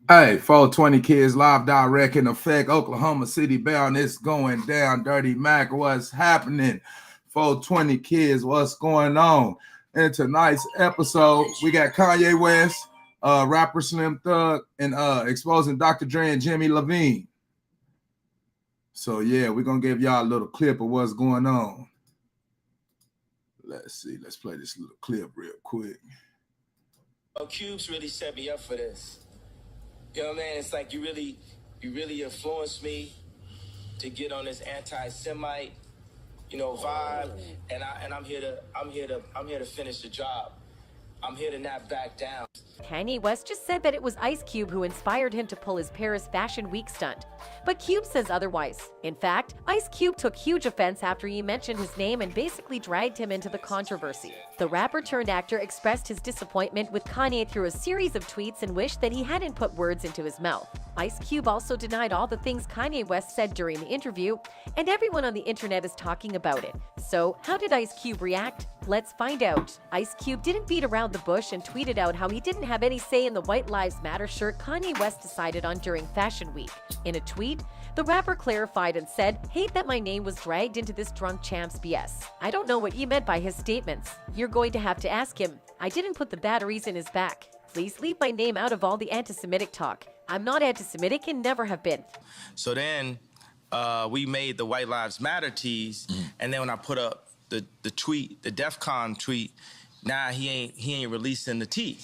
Hey, 420 Kids live direct in effect, Oklahoma City bound. It's going down. Dirty Mac, what's happening? 420 Kids, what's going on? In tonight's episode, we got Kanye West, rapper Slim Thug, and exposing Dr. Dre and Jimmy Lovine. So yeah, we're gonna give y'all a little clip of what's going on. Let's see. Let's play this little clip real quick. Oh, Cube's really set me up for this. You know what I mean? It's like you really influenced me to get on this anti-Semite, vibe. And I'm here to finish the job. I'm here to not back down. Kanye West just said that it was Ice Cube who inspired him to pull his Paris Fashion Week stunt. But Cube says otherwise. In fact, Ice Cube took huge offense after he mentioned his name and basically dragged him into the controversy. The rapper-turned-actor expressed his disappointment with Kanye through a series of tweets and wished that he hadn't put words into his mouth. Ice Cube also denied all the things Kanye West said during the interview, and everyone on the internet is talking about it. So, how did Ice Cube react? Let's find out. Ice Cube didn't beat around the bush and tweeted out how he didn't have any say in the White Lives Matter shirt Kanye West decided on during Fashion Week. In a tweet, the rapper clarified and said, "Hate that my name was dragged into this drunk champ's BS. I don't know what he meant by his statements. You're going to have to ask him. I didn't put the batteries in his back. Please leave my name out of all the anti-Semitic talk. I'm not anti-Semitic and never have been." So then we made the White Lives Matter tees, and then when I put up the tweet, the DEF CON tweet, nah, he ain't releasing the tee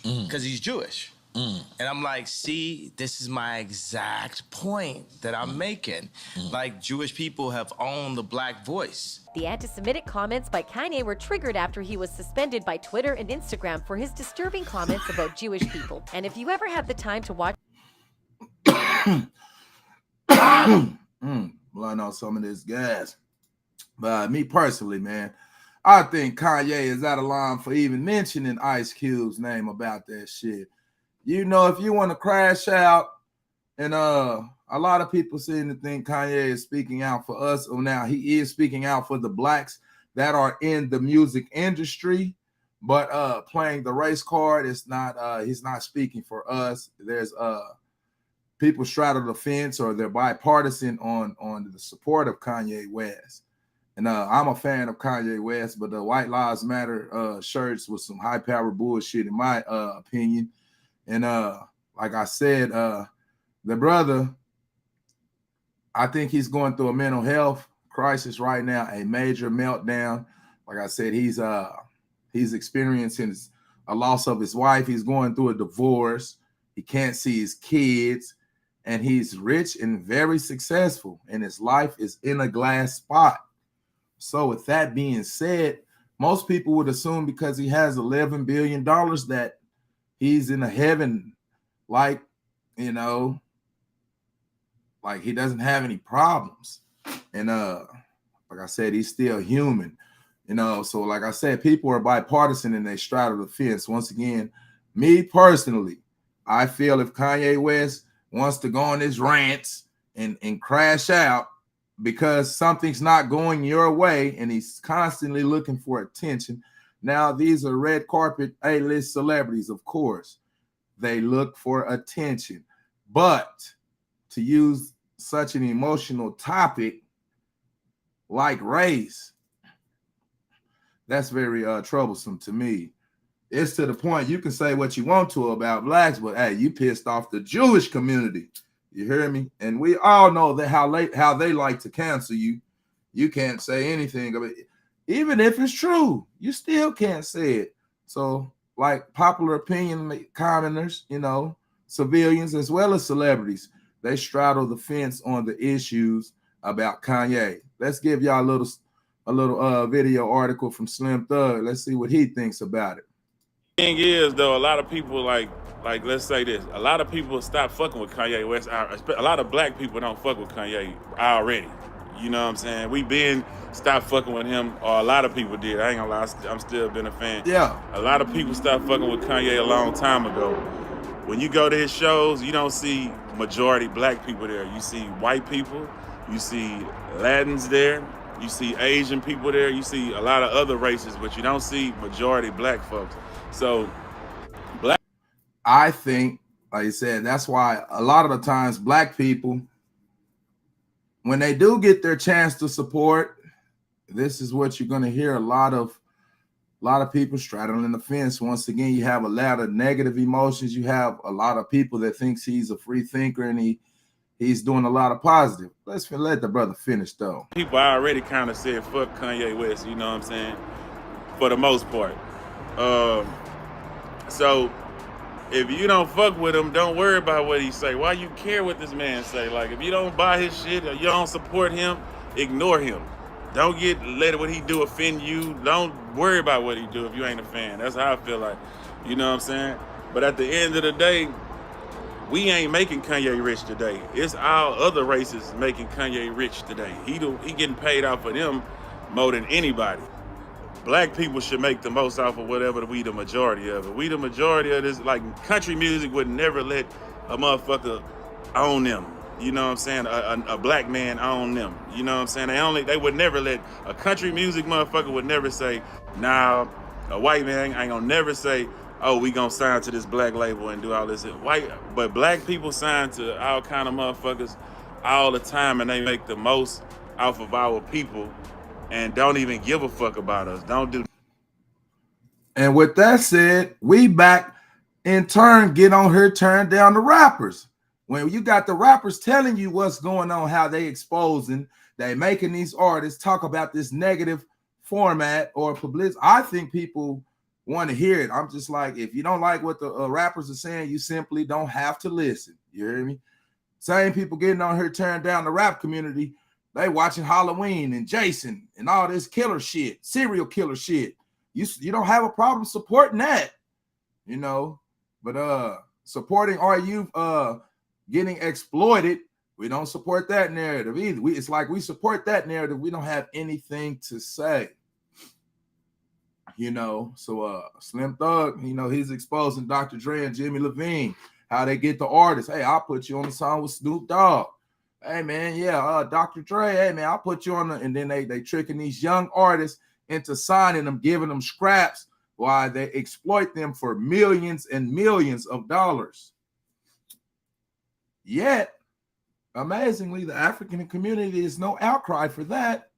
because he's Jewish. And I'm like, see, this is my exact point that I'm making. Like, Jewish people have owned the black voice. The anti-Semitic comments by Kanye were triggered after he was suspended by Twitter and Instagram for his disturbing comments about Jewish people. And if you ever have the time to watch... Blowing on some of this gas. But me personally, man, I think Kanye is out of line for even mentioning Ice Cube's name about that shit. You know, if you want to crash out, and a lot of people seem to think Kanye is speaking out for us, or now he is speaking out for the blacks that are in the music industry, but playing the race card is not, he's not speaking for us. There's people straddle the fence or they're bipartisan on the support of Kanye West. And I'm a fan of Kanye West, but the White Lives Matter shirts was some high power bullshit in my opinion. And like I said, the brother, I think he's going through a mental health crisis right now, a major meltdown. Like I said, he's experiencing a loss of his wife. He's going through a divorce. He can't see his kids, and he's rich and very successful, and his life is in a glass spot. So with that being said, most people would assume because he has $11 billion that he's in a heaven, like, you know, like he doesn't have any problems. And like I said, he's still human, you know. So like I said, people are bipartisan and they straddle the fence. Once again, me personally, I feel if Kanye West wants to go on his rants and crash out because something's not going your way and he's constantly looking for attention. Now, these are red carpet A-list celebrities, of course. They look for attention. But to use such an emotional topic like race, that's very troublesome to me. It's to the point you can say what you want to about blacks, but hey, you pissed off the Jewish community. You hear me? And we all know that how they like to cancel you. You can't say anything about it. Even if it's true, you still can't say it. So, like popular opinion commoners, you know, civilians as well as celebrities, they straddle the fence on the issues about Kanye. Let's give y'all a little video article from Slim Thug. Let's see what he thinks about it. Thing is, though, a lot of people like let's say this, a lot of people stop fucking with Kanye West. A lot of black people don't fuck with Kanye already. You know what I'm saying? We been stopped fucking with him, or a lot of people did. I ain't gonna lie, I'm still been a fan. Yeah. A lot of people stopped fucking with Kanye a long time ago. When you go to his shows, you don't see majority black people there. You see white people, you see Latins there, you see Asian people there, you see a lot of other races, but you don't see majority black folks. So, I think like you said, that's why a lot of the times black people, when they do get their chance to support, this is what you're going to hear. A lot of people straddling the fence. Once again, you have a lot of negative emotions. You have a lot of people that thinks he's a free thinker and he's doing a lot of positive. Let's let the brother finish though. People already kind of said fuck Kanye West, you know what I'm saying? For the most part. So if you don't fuck with him, don't worry about what he say. Why you care what this man say? Like, if you don't buy his shit or you don't support him, ignore him. Don't let what he do offend you. Don't worry about what he do if you ain't a fan. That's how I feel like. You know what I'm saying? But at the end of the day, we ain't making Kanye rich today. It's our other races making Kanye rich today. He getting paid off for them more than anybody. Black people should make the most off of whatever we the majority of it. We the majority of this, like country music would never let a motherfucker own them. You know what I'm saying? A black man own them. You know what I'm saying? They would never let a country music motherfucker would never say, nah, a white man ain't gonna never say, oh, we gonna sign to this black label and do all this. But black people sign to all kind of motherfuckers all the time, and they make the most off of our people and don't even give a fuck about us. Don't do. And with that said, we back in turn get on here, turn down the rappers. When you got the rappers telling you what's going on, how they exposing, they making these artists talk about this negative format or publicity. I think people want to hear it. I'm just like, if you don't like what the rappers are saying, you simply don't have to listen. You hear me? Same people getting on here, tearing down the rap community. They watching Halloween and Jason and all this killer shit, serial killer shit. You don't have a problem supporting that, you know. But supporting our youth getting exploited, we don't support that narrative either. It's like we support that narrative. We don't have anything to say, you know. So Slim Thug, you know, he's exposing Dr. Dre and Jimmy Lovine, how they get the artists. Hey, I'll put you on the song with Snoop Dogg. Hey man, yeah, Dr. Dre, hey man, I'll put you on and then they tricking these young artists into signing them, giving them scraps while they exploit them for millions and millions of dollars. Yet, amazingly, the African community is no outcry for that.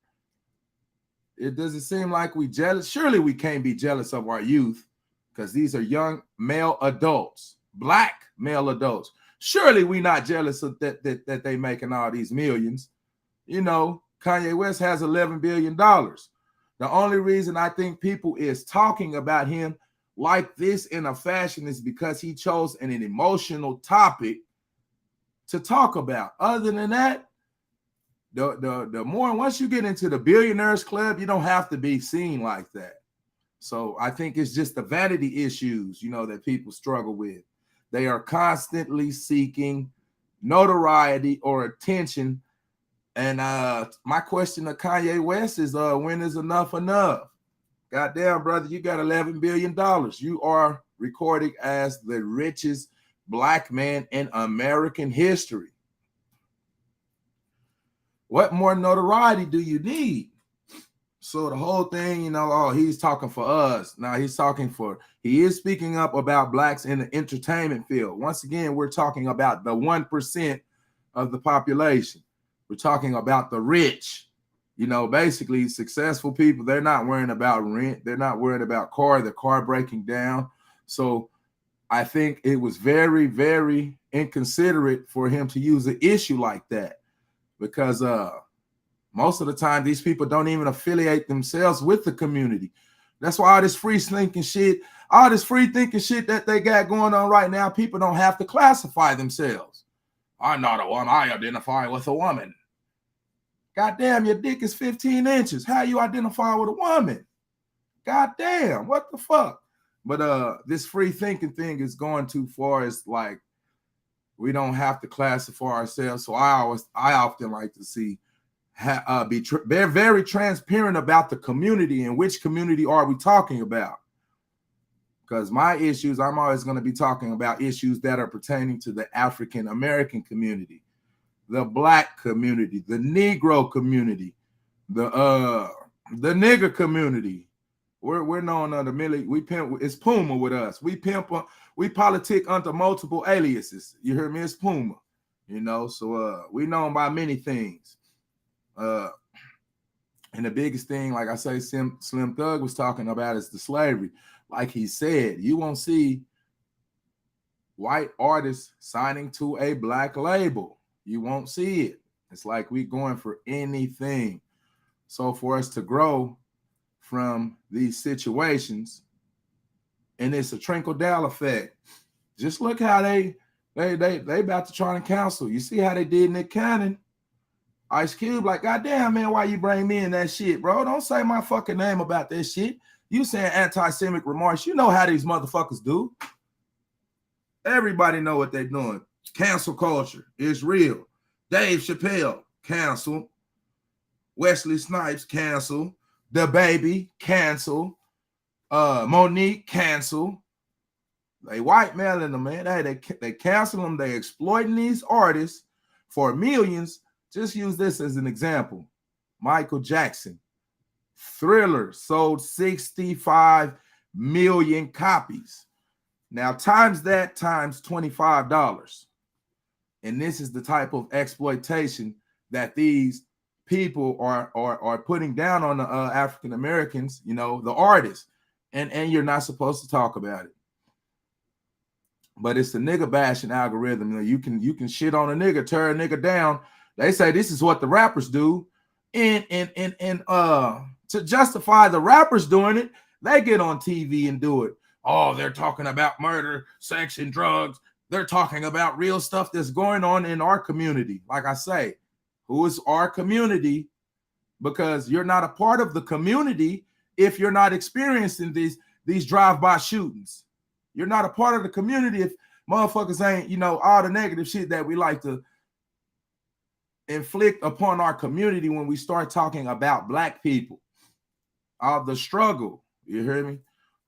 It doesn't seem like we jealous. Surely we can't be jealous of our youth because these are young male adults, black male adults. Surely we not jealous of that they making all these millions. You know, Kanye West has $11 billion. The only reason I think people is talking about him like this in a fashion is because he chose an emotional topic to talk about. Other than that, the more, once you get into the billionaires club, you don't have to be seen like that. So I think it's just the vanity issues, you know, that people struggle with. They are constantly seeking notoriety or attention. And my question to Kanye West is, when is enough enough? Goddamn, brother, you got $11 billion. You are recorded as the richest black man in American history. What more notoriety do you need? So the whole thing, you know, oh, he's talking for us. Now he is speaking up about blacks in the entertainment field. Once again, we're talking about the 1% of the population. We're talking about the rich, you know, basically successful people. They're not worrying about rent. They're not worried about the car breaking down. So I think it was very, very inconsiderate for him to use an issue like that because most of the time, these people don't even affiliate themselves with the community. That's why all this free thinking shit that they got going on right now, people don't have to classify themselves. I'm not a woman. I identify with a woman. Goddamn, your dick is 15 inches. How you identify with a woman? Goddamn, what the fuck? But this free thinking thing is going too far. It's like we don't have to classify ourselves. So I often like to see they're very transparent about the community and which community are we talking about. Because my issues, I'm always going to be talking about issues that are pertaining to the African American community, the black community, the Negro community, the nigger community, We're known under Millie. We pimp. It's Puma with us. We pimp. We politic under multiple aliases. You hear me? It's Puma. You know. So we known by many things. And the biggest thing, like I say, Slim Thug was talking about is the slavery. Like he said, you won't see white artists signing to a black label. You won't see it. It's like we going for anything. So for us to grow from these situations, and it's a trickle down effect. Just look how they about to try and cancel. You see how they did Nick Cannon, Ice Cube. Like, goddamn, man, why you bring me in that shit, bro? Don't say my fucking name about that shit. You saying anti-Semitic remarks? You know how these motherfuckers do. Everybody know what they're doing. Cancel culture is real. Dave Chappelle, cancel. Wesley Snipes, cancel. The Baby, cancel. Monique, cancel. They white mailing them, man. They cancel them. They exploiting these artists for millions. Just use this as an example. Michael Jackson. Thriller sold 65 million copies. Now times that times $25. And this is the type of exploitation that these people are putting down on the African Americans, you know, the artists, and you're not supposed to talk about it. But it's the nigga bashing algorithm. You know, you can shit on a nigga, tear a nigga down. They say this is what the rappers do, and to justify the rappers doing it, they get on TV and do it. Oh, they're talking about murder, sex, and drugs. They're talking about real stuff that's going on in our community. Like I say, who is our community? Because you're not a part of the community if you're not experiencing these drive-by shootings. You're not a part of the community if motherfuckers ain't, you know, all the negative shit that we like to inflict upon our community when we start talking about black people. The struggle, you hear me?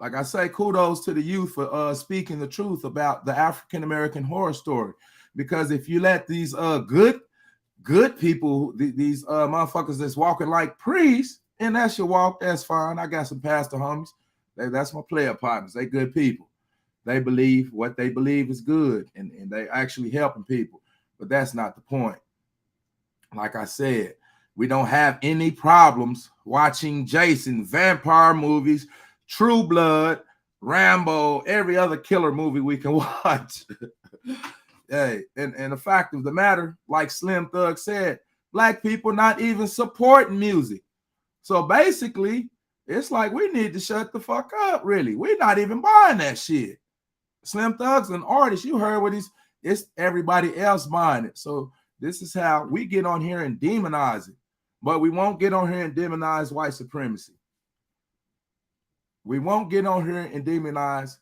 Like I say, kudos to the youth for speaking the truth about the African-American horror story. Because if you let these good people, these motherfuckers that's walking like priests, and that's your walk, that's fine. I got some pastor homies. That's my player partners. They good people. They believe what they believe is good, and they actually helping people. But that's not the point. Like I said, we don't have any problems watching Jason, vampire movies, True Blood, Rambo, every other killer movie we can watch. Hey, and the fact of the matter, like Slim Thug said, black people not even supporting music. So basically, it's like we need to shut the fuck up, really. We're not even buying that shit. Slim Thug's an artist. You heard what it's everybody else buying it. So this is how we get on here and demonize it. But we won't get on here and demonize white supremacy. We won't get on here and demonize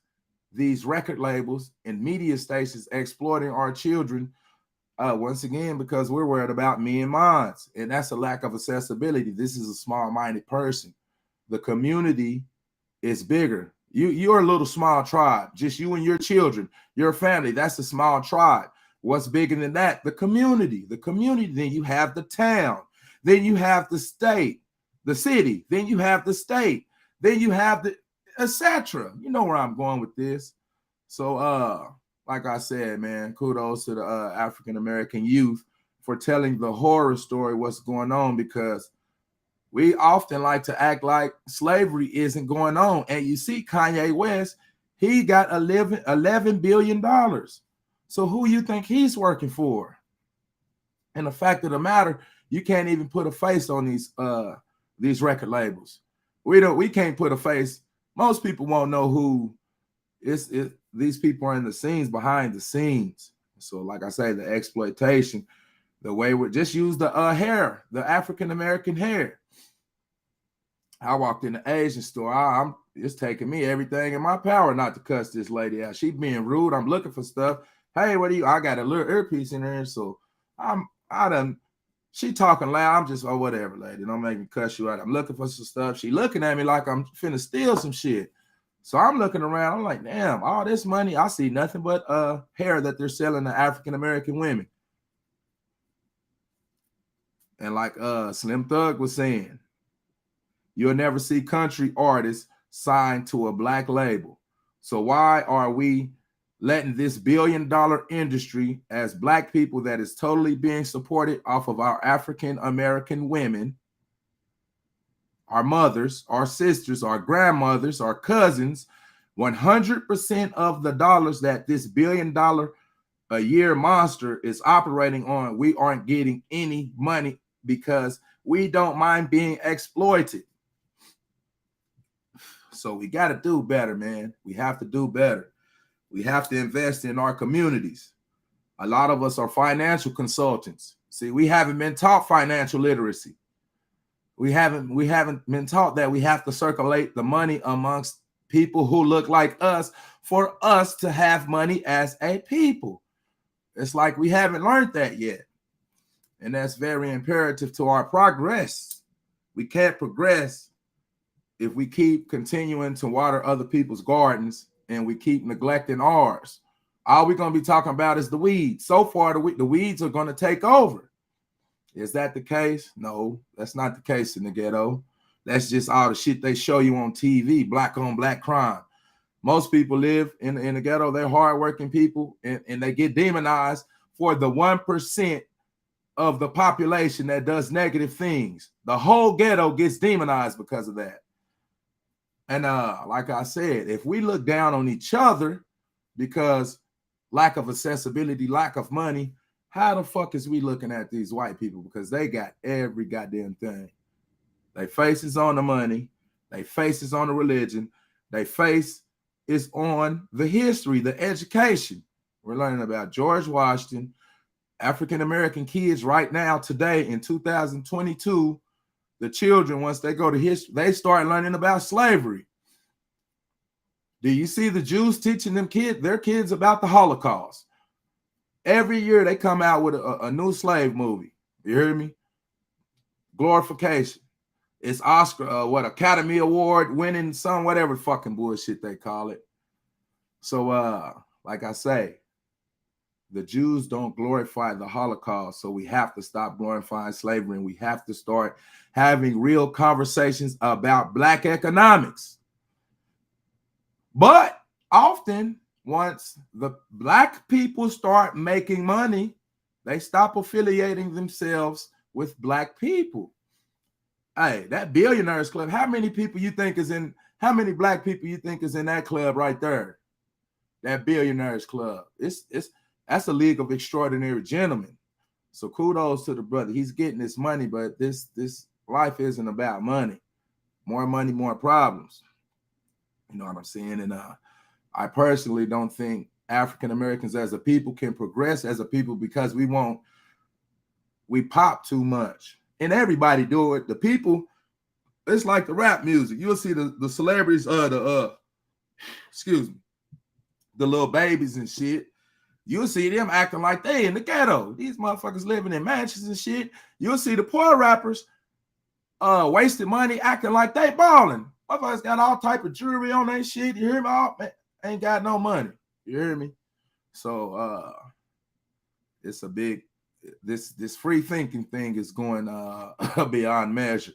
these record labels and media stations exploiting our children, once again, because we're worried about me and mine. And that's a lack of accessibility. This is a small-minded person. The community is bigger. You're a little small tribe, just you and your children, your family. That's a small tribe. What's bigger than that? The community. The community. Then you have the town. Then you have the state, the city. Then you have the state. Then you have the etc. You know where I'm going with this. So, like I said, man, kudos to the African-American youth for telling the horror story, what's going on, because we often like to act like slavery isn't going on. And you see Kanye West, he got $11 billion. So who you think he's working for? And the fact of the matter, you can't even put a face on these record labels. We can't put a face. Most people won't know who these people are in the scenes, behind the scenes. So like I say, the exploitation, the way we just use the hair, the African-American hair. I walked in the Asian store. It's taking me everything in my power not to cuss this lady out. She being rude. I'm looking for stuff. Hey, what do you? I got a little earpiece in there, so she talking loud. I'm just, oh, whatever, lady. Don't make me cuss you out. I'm looking for some stuff. She looking at me like I'm finna steal some shit. So I'm looking around. I'm like, damn, all this money. I see nothing but hair that they're selling to African-American women. And like Slim Thug was saying, you'll never see country artists signed to a black label. So why are we letting this billion-dollar industry as black people that is totally being supported off of our African-American women, our mothers, our sisters, our grandmothers, our cousins, 100% of the dollars that this billion-dollar a year monster is operating on, we aren't getting any money because we don't mind being exploited. So we got to do better, man. We have to do better. We have to invest in our communities. A lot of us are financial consultants. See, we haven't been taught financial literacy. We haven't been taught that we have to circulate the money amongst people who look like us for us to have money as a people. It's like we haven't learned that yet. And that's very imperative to our progress. We can't progress if we keep continuing to water other people's gardens and we keep neglecting ours. All we're going to be talking about is the weeds. So far, the weeds are going to take over. Is that the case? No, that's not the case in the ghetto. That's just all the shit they show you on TV, black on black crime. Most people live in the ghetto. They're hardworking people, and they get demonized for the 1% of the population that does negative things. The whole ghetto gets demonized because of that. And like I said, if we look down on each other because lack of accessibility, lack of money, how the fuck is we looking at these white people? Because they got every goddamn thing. They face is on the money. They face is on the religion. They face is on the history, the education. We're learning about George Washington. African-American kids right now, today in 2022, the children, once they go to history, they start learning about slavery. Do you see the Jews teaching their kids about the Holocaust? Every year they come out with a new slave movie. You hear me? Glorification. It's Oscar, Academy Award winning, some whatever fucking bullshit they call it. So, like I say, the Jews don't glorify the Holocaust, so we have to stop glorifying slavery, and we have to start having real conversations about black economics. But often, once the black people start making money, they stop affiliating themselves with black people. Hey, that billionaires club, how many black people you think is in that club right there? That billionaires club. That's a league of extraordinary gentlemen. So kudos to the brother. He's getting this money, but this life isn't about money. More money, more problems. You know what I'm saying? And I personally don't think African Americans as a people can progress as a people because we pop too much. And everybody do it. The people, it's like the rap music. You'll see the celebrities, the little babies and shit. You'll see them acting like they in the ghetto. These motherfuckers living in mansions and shit. You'll see the poor rappers wasting money, acting like they balling. Motherfuckers got all type of jewelry on their shit. You hear me? All, man, ain't got no money. You hear me? So it's a big, this free thinking thing is going beyond measure.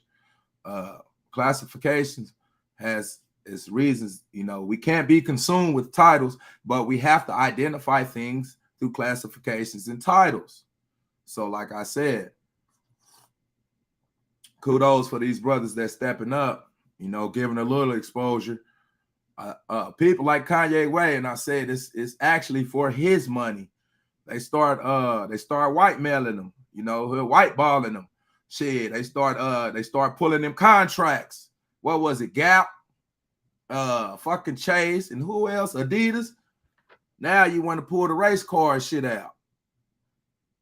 Classifications has its reasons. You know, we can't be consumed with titles, but we have to identify things through classifications and titles. So like I said, kudos for these brothers that's stepping up, you know, giving a little exposure. People like Kanye West, and I said it's actually for his money. They start white mailing them, you know, white balling them. Shit, they start pulling them contracts. What was it? Gap, fucking Chase, and who else? Adidas. Now you want to pull the race car shit out.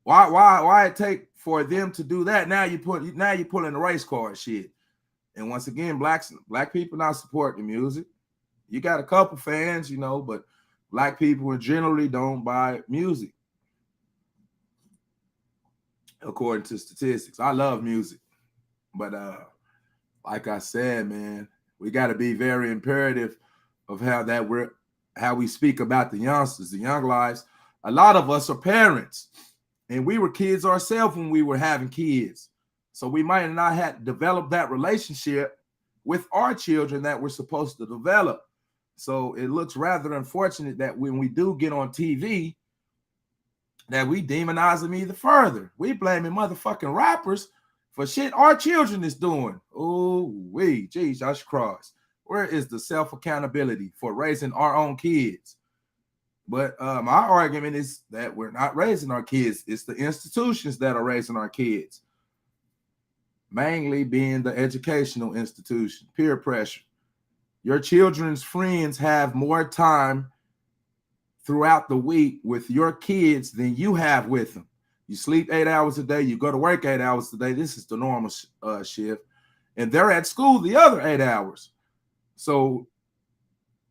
Why it take for them to do that? Now you're pulling the race car shit. And once again, black people not supporting the music. You got a couple fans, you know, but black people generally don't buy music. According to statistics, I love music, but like I said, man, we got to be very imperative of how we speak about the youngsters, the young lives. A lot of us are parents, and we were kids ourselves when we were having kids, so we might not have developed that relationship with our children that we're supposed to develop. So it looks rather unfortunate that when we do get on TV, that we demonize them even further. We blaming motherfucking rappers for shit our children is doing. Oh, Jesus Christ. Where is the self-accountability for raising our own kids? But my argument is that we're not raising our kids. It's the institutions that are raising our kids. Mainly being the educational institution, peer pressure. Your children's friends have more time throughout the week with your kids than you have with them. You sleep 8 hours a day. You go to work 8 hours a day. This is the normal shift. And they're at school the other 8 hours. So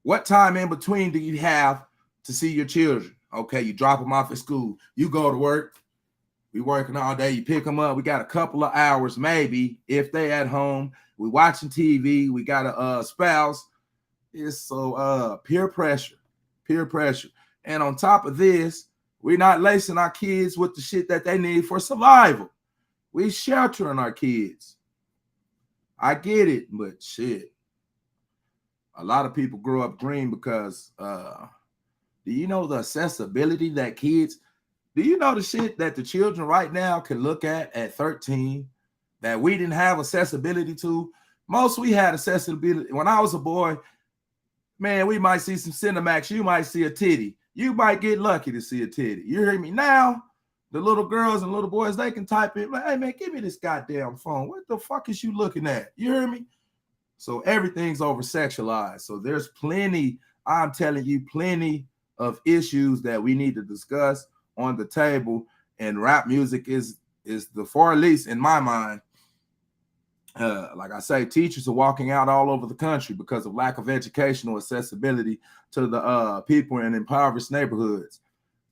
what time in between do you have to see your children? Okay, you drop them off at school. You go to work. We working all day. You pick them up. We got a couple of hours, maybe, if they at home. We watching TV. We got a spouse. It's so peer pressure. And on top of this, we're not lacing our kids with the shit that they need for survival. We sheltering our kids. I get it, but shit. A lot of people grow up green because do you know the accessibility that kids, do you know the shit that the children right now can look at 13 that we didn't have accessibility to? Most we had accessibility. When I was a boy, man, we might see some Cinemax. You might see a titty. You might get lucky to see a titty. You hear me? Now, the little girls and little boys, they can type in, like, hey, man, give me this goddamn phone. What the fuck is you looking at? You hear me? So everything's over-sexualized. So there's plenty, I'm telling you, plenty of issues that we need to discuss on the table. And rap music is the far least, in my mind. Like I say, teachers are walking out all over the country because of lack of educational accessibility to the people in impoverished neighborhoods.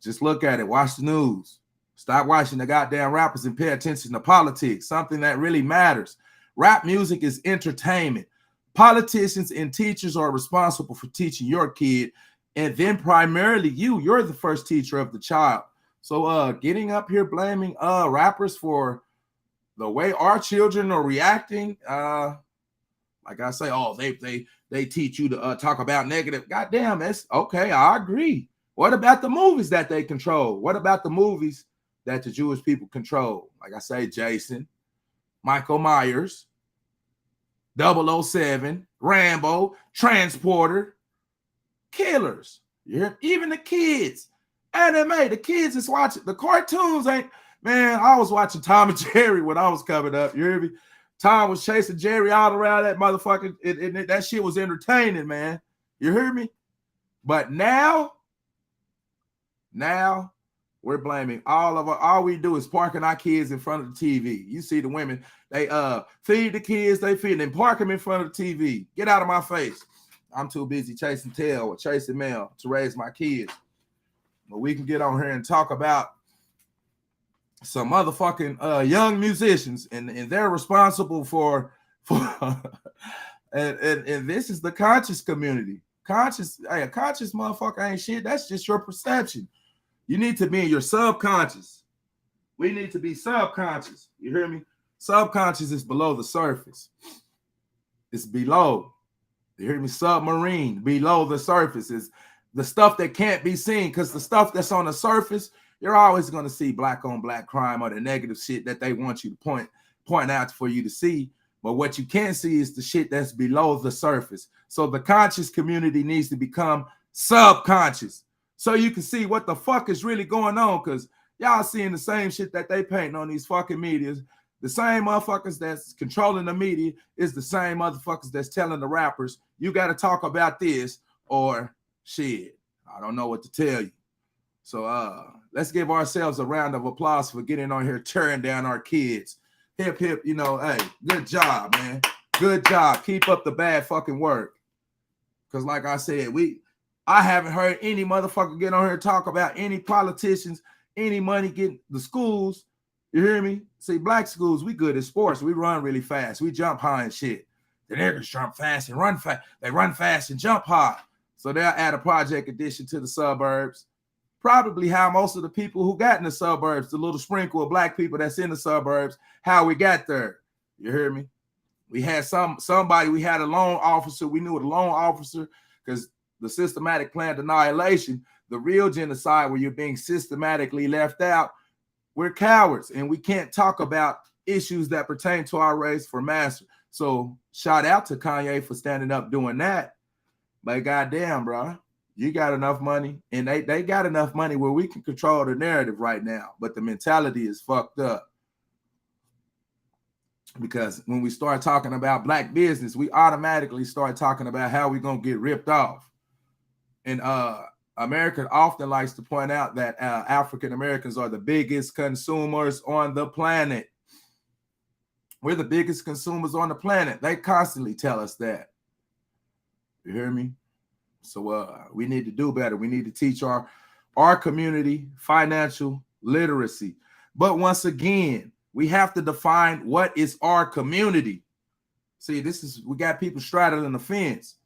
Just look at it. Watch the news. Stop watching the goddamn rappers and pay attention to politics, something that really matters. Rap music is entertainment. Politicians and teachers are responsible for teaching your kid, and then primarily you're the first teacher of the child. So getting up here blaming rappers for the way our children are reacting, like I say, oh, they teach you to talk about negative. Goddamn, that's okay. I agree. What about the movies that they control? What about the movies that the Jewish people control? Like I say, Jason, Michael Myers, 007, Rambo, Transporter, killers. You hear? Even the kids. Anime, the kids is watching. The cartoons ain't, man, I was watching Tom and Jerry when I was coming up. You hear me? Tom was chasing Jerry all around that motherfucker. That shit was entertaining, man. You hear me? But now we're blaming all we do is parking our kids in front of the TV. You see the women, they feed the kids, they feed them, park them in front of the TV. Get out of my face. I'm too busy chasing tail or chasing mail to raise my kids. But we can get on here and talk about some motherfucking young musicians, and they're responsible for and this is the conscious community. A conscious motherfucker ain't shit. That's just your perception. You need to be in your subconscious. We need to be subconscious. You hear me? Subconscious is below the surface. It's below. You hear me? Submarine, below the surface is the stuff that can't be seen, because the stuff that's on the surface, you're always going to see black on black crime or the negative shit that they want you to point out for you to see. But what you can't see is the shit that's below the surface. So the conscious community needs to become subconscious so you can see what the fuck is really going on, because y'all seeing the same shit that they painting on these fucking medias. The same motherfuckers that's controlling the media is the same motherfuckers that's telling the rappers, you got to talk about this or shit. I don't know what to tell you. So let's give ourselves a round of applause for getting on here, tearing down our kids. Hip, hip, you know, hey, good job, man. Good job. Keep up the bad fucking work. Because like I said, I haven't heard any motherfucker get on here and talk about any politicians, any money getting the schools. You hear me? See, black schools, we good at sports. We run really fast. We jump high and shit. The niggas jump fast and run fast. They run fast and jump high. So they'll add a project addition to the suburbs. Probably how most of the people who got in the suburbs, the little sprinkle of black people that's in the suburbs, how we got there. You hear me? We had somebody, we had a loan officer. We knew the loan officer because the systematic planned annihilation, the real genocide where you're being systematically left out, we're cowards and we can't talk about issues that pertain to our race for master. So shout out to Kanye for standing up doing that. But goddamn, bro, you got enough money, and they got enough money where we can control the narrative right now. But the mentality is fucked up. Because when we start talking about black business, we automatically start talking about how we're going to get ripped off. And America often likes to point out that African Americans are the biggest consumers on the planet. We're the biggest consumers on the planet. They constantly tell us that. You hear me? So we need to do better. We need to teach our community financial literacy. But once again, we have to define what is our community. See, we got people straddling the fence.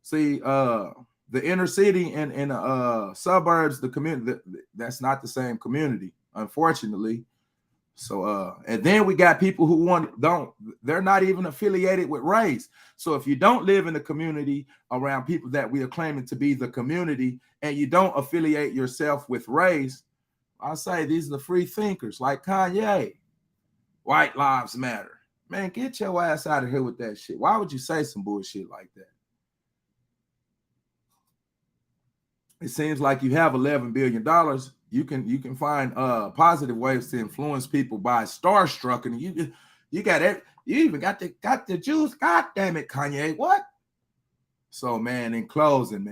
See, the inner city and suburbs, the community, that's not the same community, unfortunately. So, and then we got people who they're not even affiliated with race. So if you don't live in the community around people that we are claiming to be the community, and you don't affiliate yourself with race, I say these are the free thinkers like Kanye. White lives matter. Man, get your ass out of here with that shit. Why would you say some bullshit like that? It seems like you have $11 billion. You can find positive ways to influence people by starstruck, and you got it. You even got the juice. God damn it, Kanye. What? So, man, in closing,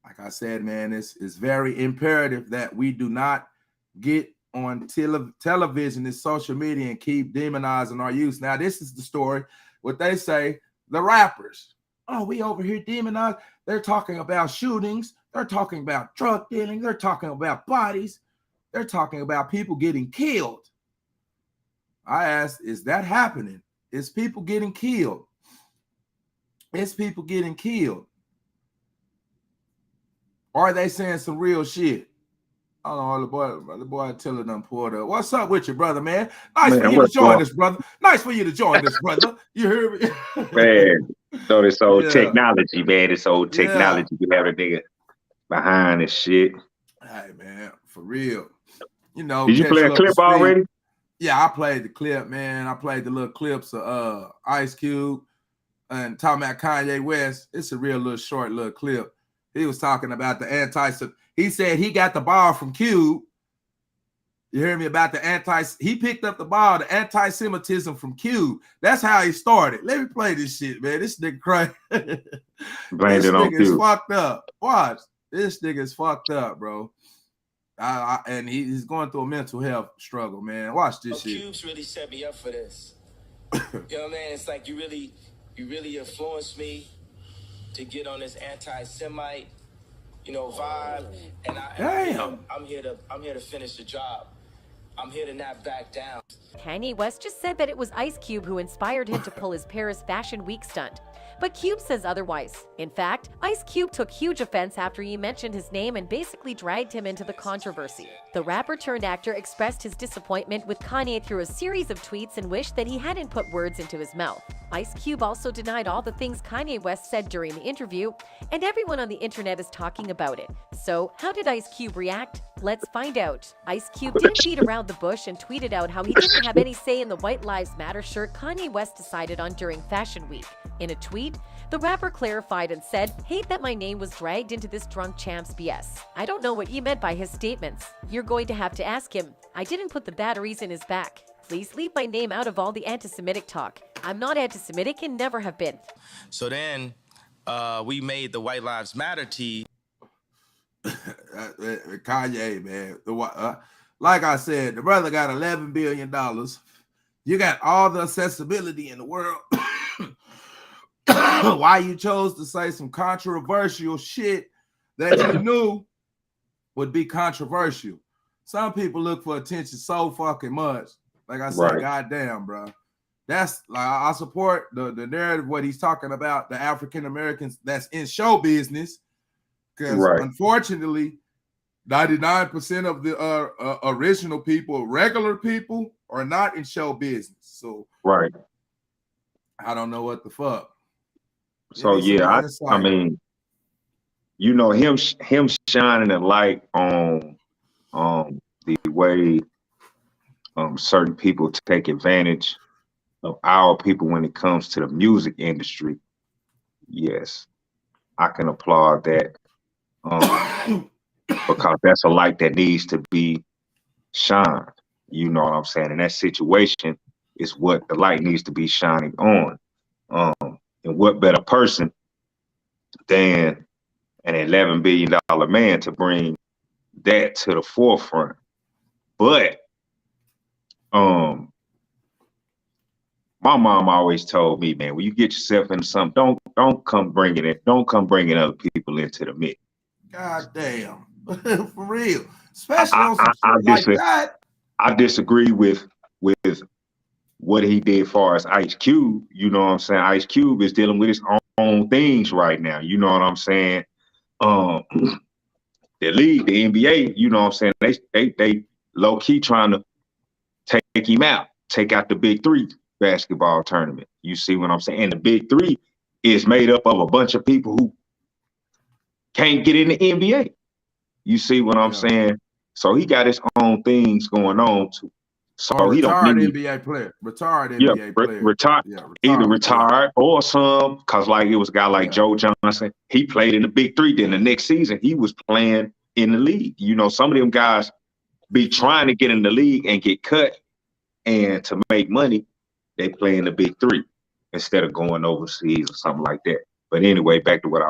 like I said, man, it's very imperative that we do not get on television and social media and keep demonizing our youth. Now, this is the story. What they say, the rappers. Oh, we over here demonized. They're talking about shootings. They're talking about drug dealing. They're talking about bodies. They're talking about people getting killed. I asked, is that happening? Is people getting killed? Is people getting killed? Or are they saying some real shit? I don't know, the boy Tiller done pulled up. What's up with you, brother, man? Nice for you to join us, brother. Nice for you to join us, brother. You hear me? Man, so this old technology, man. This old technology. You have a nigga behind this shit. Hey, man, for real. You know, did you play a clip already? Yeah, I played the clip, man. I played the little clips of Ice Cube and talking about Kanye West. It's a real little short little clip. He was talking about the he said he got the ball from Cube. You hear me about he picked up the ball, the anti-Semitism from Cube. That's how he started. Let me play this shit, man. This nigga crazy. This nigga is fucked up. Watch. This nigga is fucked up, bro. And he's going through a mental health struggle, man. Watch this shit. Cube's really set me up for this. You know what I mean? It's like you really influenced me to get on this anti-Semite, vibe. And I'm here to finish the job. I'm here to not back down. Kanye West just said that it was Ice Cube who inspired him to pull his Paris Fashion Week stunt. But Cube says otherwise. In fact, Ice Cube took huge offense after he mentioned his name and basically dragged him into the controversy. The rapper-turned-actor expressed his disappointment with Kanye through a series of tweets and wished that he hadn't put words into his mouth. Ice Cube also denied all the things Kanye West said during the interview, and everyone on the internet is talking about it. So, how did Ice Cube react? Let's find out. Ice Cube didn't beat around the bush and tweeted out how he didn't have any say in the White Lives Matter shirt Kanye West decided on during Fashion Week. In a tweet, the rapper clarified and said, "Hate that my name was dragged into this drunk champ's BS. I don't know what you meant by his statements. You're going to have to ask him. I didn't put the batteries in his back. Please leave my name out of all the anti-Semitic talk. I'm not anti-Semitic and never have been." So then we made the White Lives Matter tee. Kanye, man. Like I said, the brother got $11 billion. You got all the accessibility in the world. Why you chose to say some controversial shit that you knew would be controversial. Some people look for attention so fucking much. Like I said, goddamn, bro. That's like I support the narrative, what he's talking about, the African Americans that's in show business. Because unfortunately, 99% of the original people, regular people, or not in show business. So right. I don't know what the fuck. So yeah, I mean, you know, him shining a light on the way certain people take advantage of our people when it comes to the music industry. Yes, I can applaud that. Because that's a light that needs to be shined. You know what I'm saying? And that situation is what the light needs to be shining on. And what better person than an $11 billion man to bring that to the forefront? But my mom always told me, man, when you get yourself into something, don't come bringing other people into the mix. God damn, for real, especially on some shit like that. I disagree with what he did as far as Ice Cube. You know what I'm saying? Ice Cube is dealing with his own things right now. You know what I'm saying? The league, the NBA, you know what I'm saying? They low key trying to take him out, take out the Big Three basketball tournament. You see what I'm saying? And the Big Three is made up of a bunch of people who can't get in the NBA. You see what I'm saying? So he got his own things going on too. So he don't need NBA player, NBA player. Retired, either retired or some, because like it was a guy like Joe Johnson. He played in the Big Three. Then the next season he was playing in the league. You know, some of them guys be trying to get in the league and get cut, and to make money, they play in the Big Three instead of going overseas or something like that. But anyway, back to what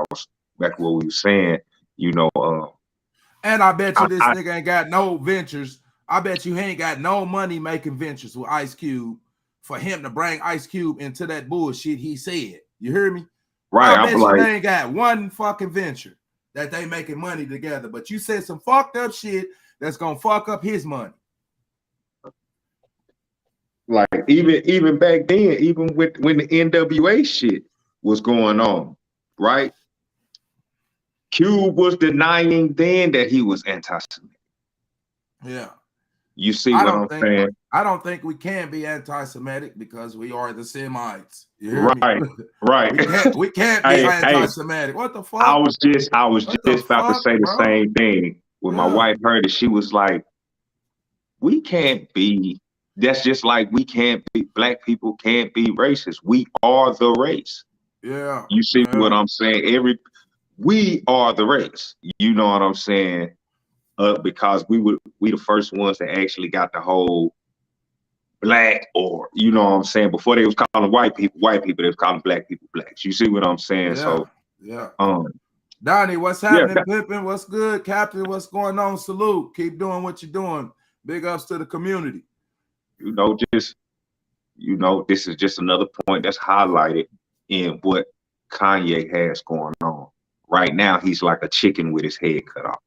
we were saying. You know, and I bet you this nigga ain't got no ventures. I bet you he ain't got no money making ventures with Ice Cube for him to bring Ice Cube into that bullshit he said. You hear me? Right. I bet you they ain't got one fucking venture that they making money together. But you said some fucked up shit that's gonna fuck up his money. Like even back then, even when the N.W.A. shit was going on, right? Cube was denying then that he was anti-Semitic. Yeah. You see what I'm saying? I don't think we can be anti-Semitic because we are the Semites. You hear right, me? right. We can't be anti-Semitic. What the fuck? I was just about to say the same thing. When my wife heard it, she was like, we can't be, that's just like we can't be, black people can't be racist. We are the race. Yeah. You see what I'm saying? We are the race. You know what I'm saying? Because we the first ones that actually got the whole black, or you know what I'm saying, before they was calling white people, they was calling black people blacks. You see what I'm saying? So Donnie, what's happening? Pimpin', what's good? Captain, what's going on? Salute. Keep doing what you're doing. Big ups to the community. You know, this is just another point that's highlighted in what Kanye has going on. Right now, he's like a chicken with his head cut off.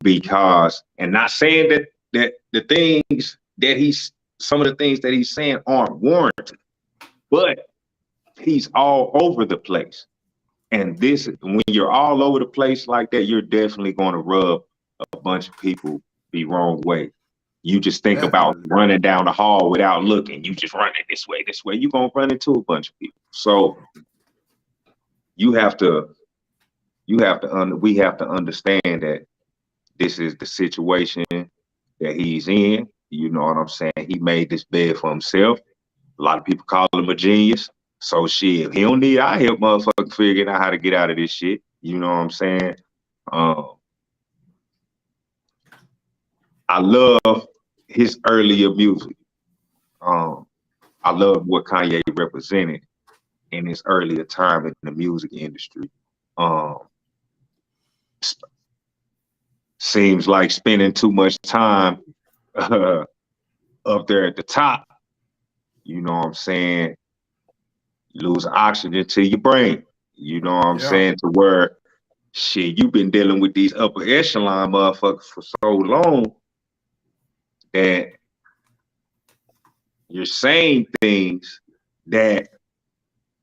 Because, and not saying that the things that some of the things that he's saying aren't warranted, but he's all over the place. And when you're all over the place like that, you're definitely going to rub a bunch of people the wrong way. You just think about running down the hall without looking. You just running this way. You're going to run into a bunch of people. So we have to understand that this is the situation that he's in. You know what I'm saying? He made this bed for himself. A lot of people call him a genius. So shit, he don't need our help, motherfucker, figuring out how to get out of this shit. You know what I'm saying? I love his earlier music. I love what Kanye represented in his earlier time in the music industry. Seems like spending too much time up there at the top. You know what I'm saying? You lose oxygen to your brain. You know what I'm saying? To where, shit, you've been dealing with these upper echelon motherfuckers for so long that you're saying things that,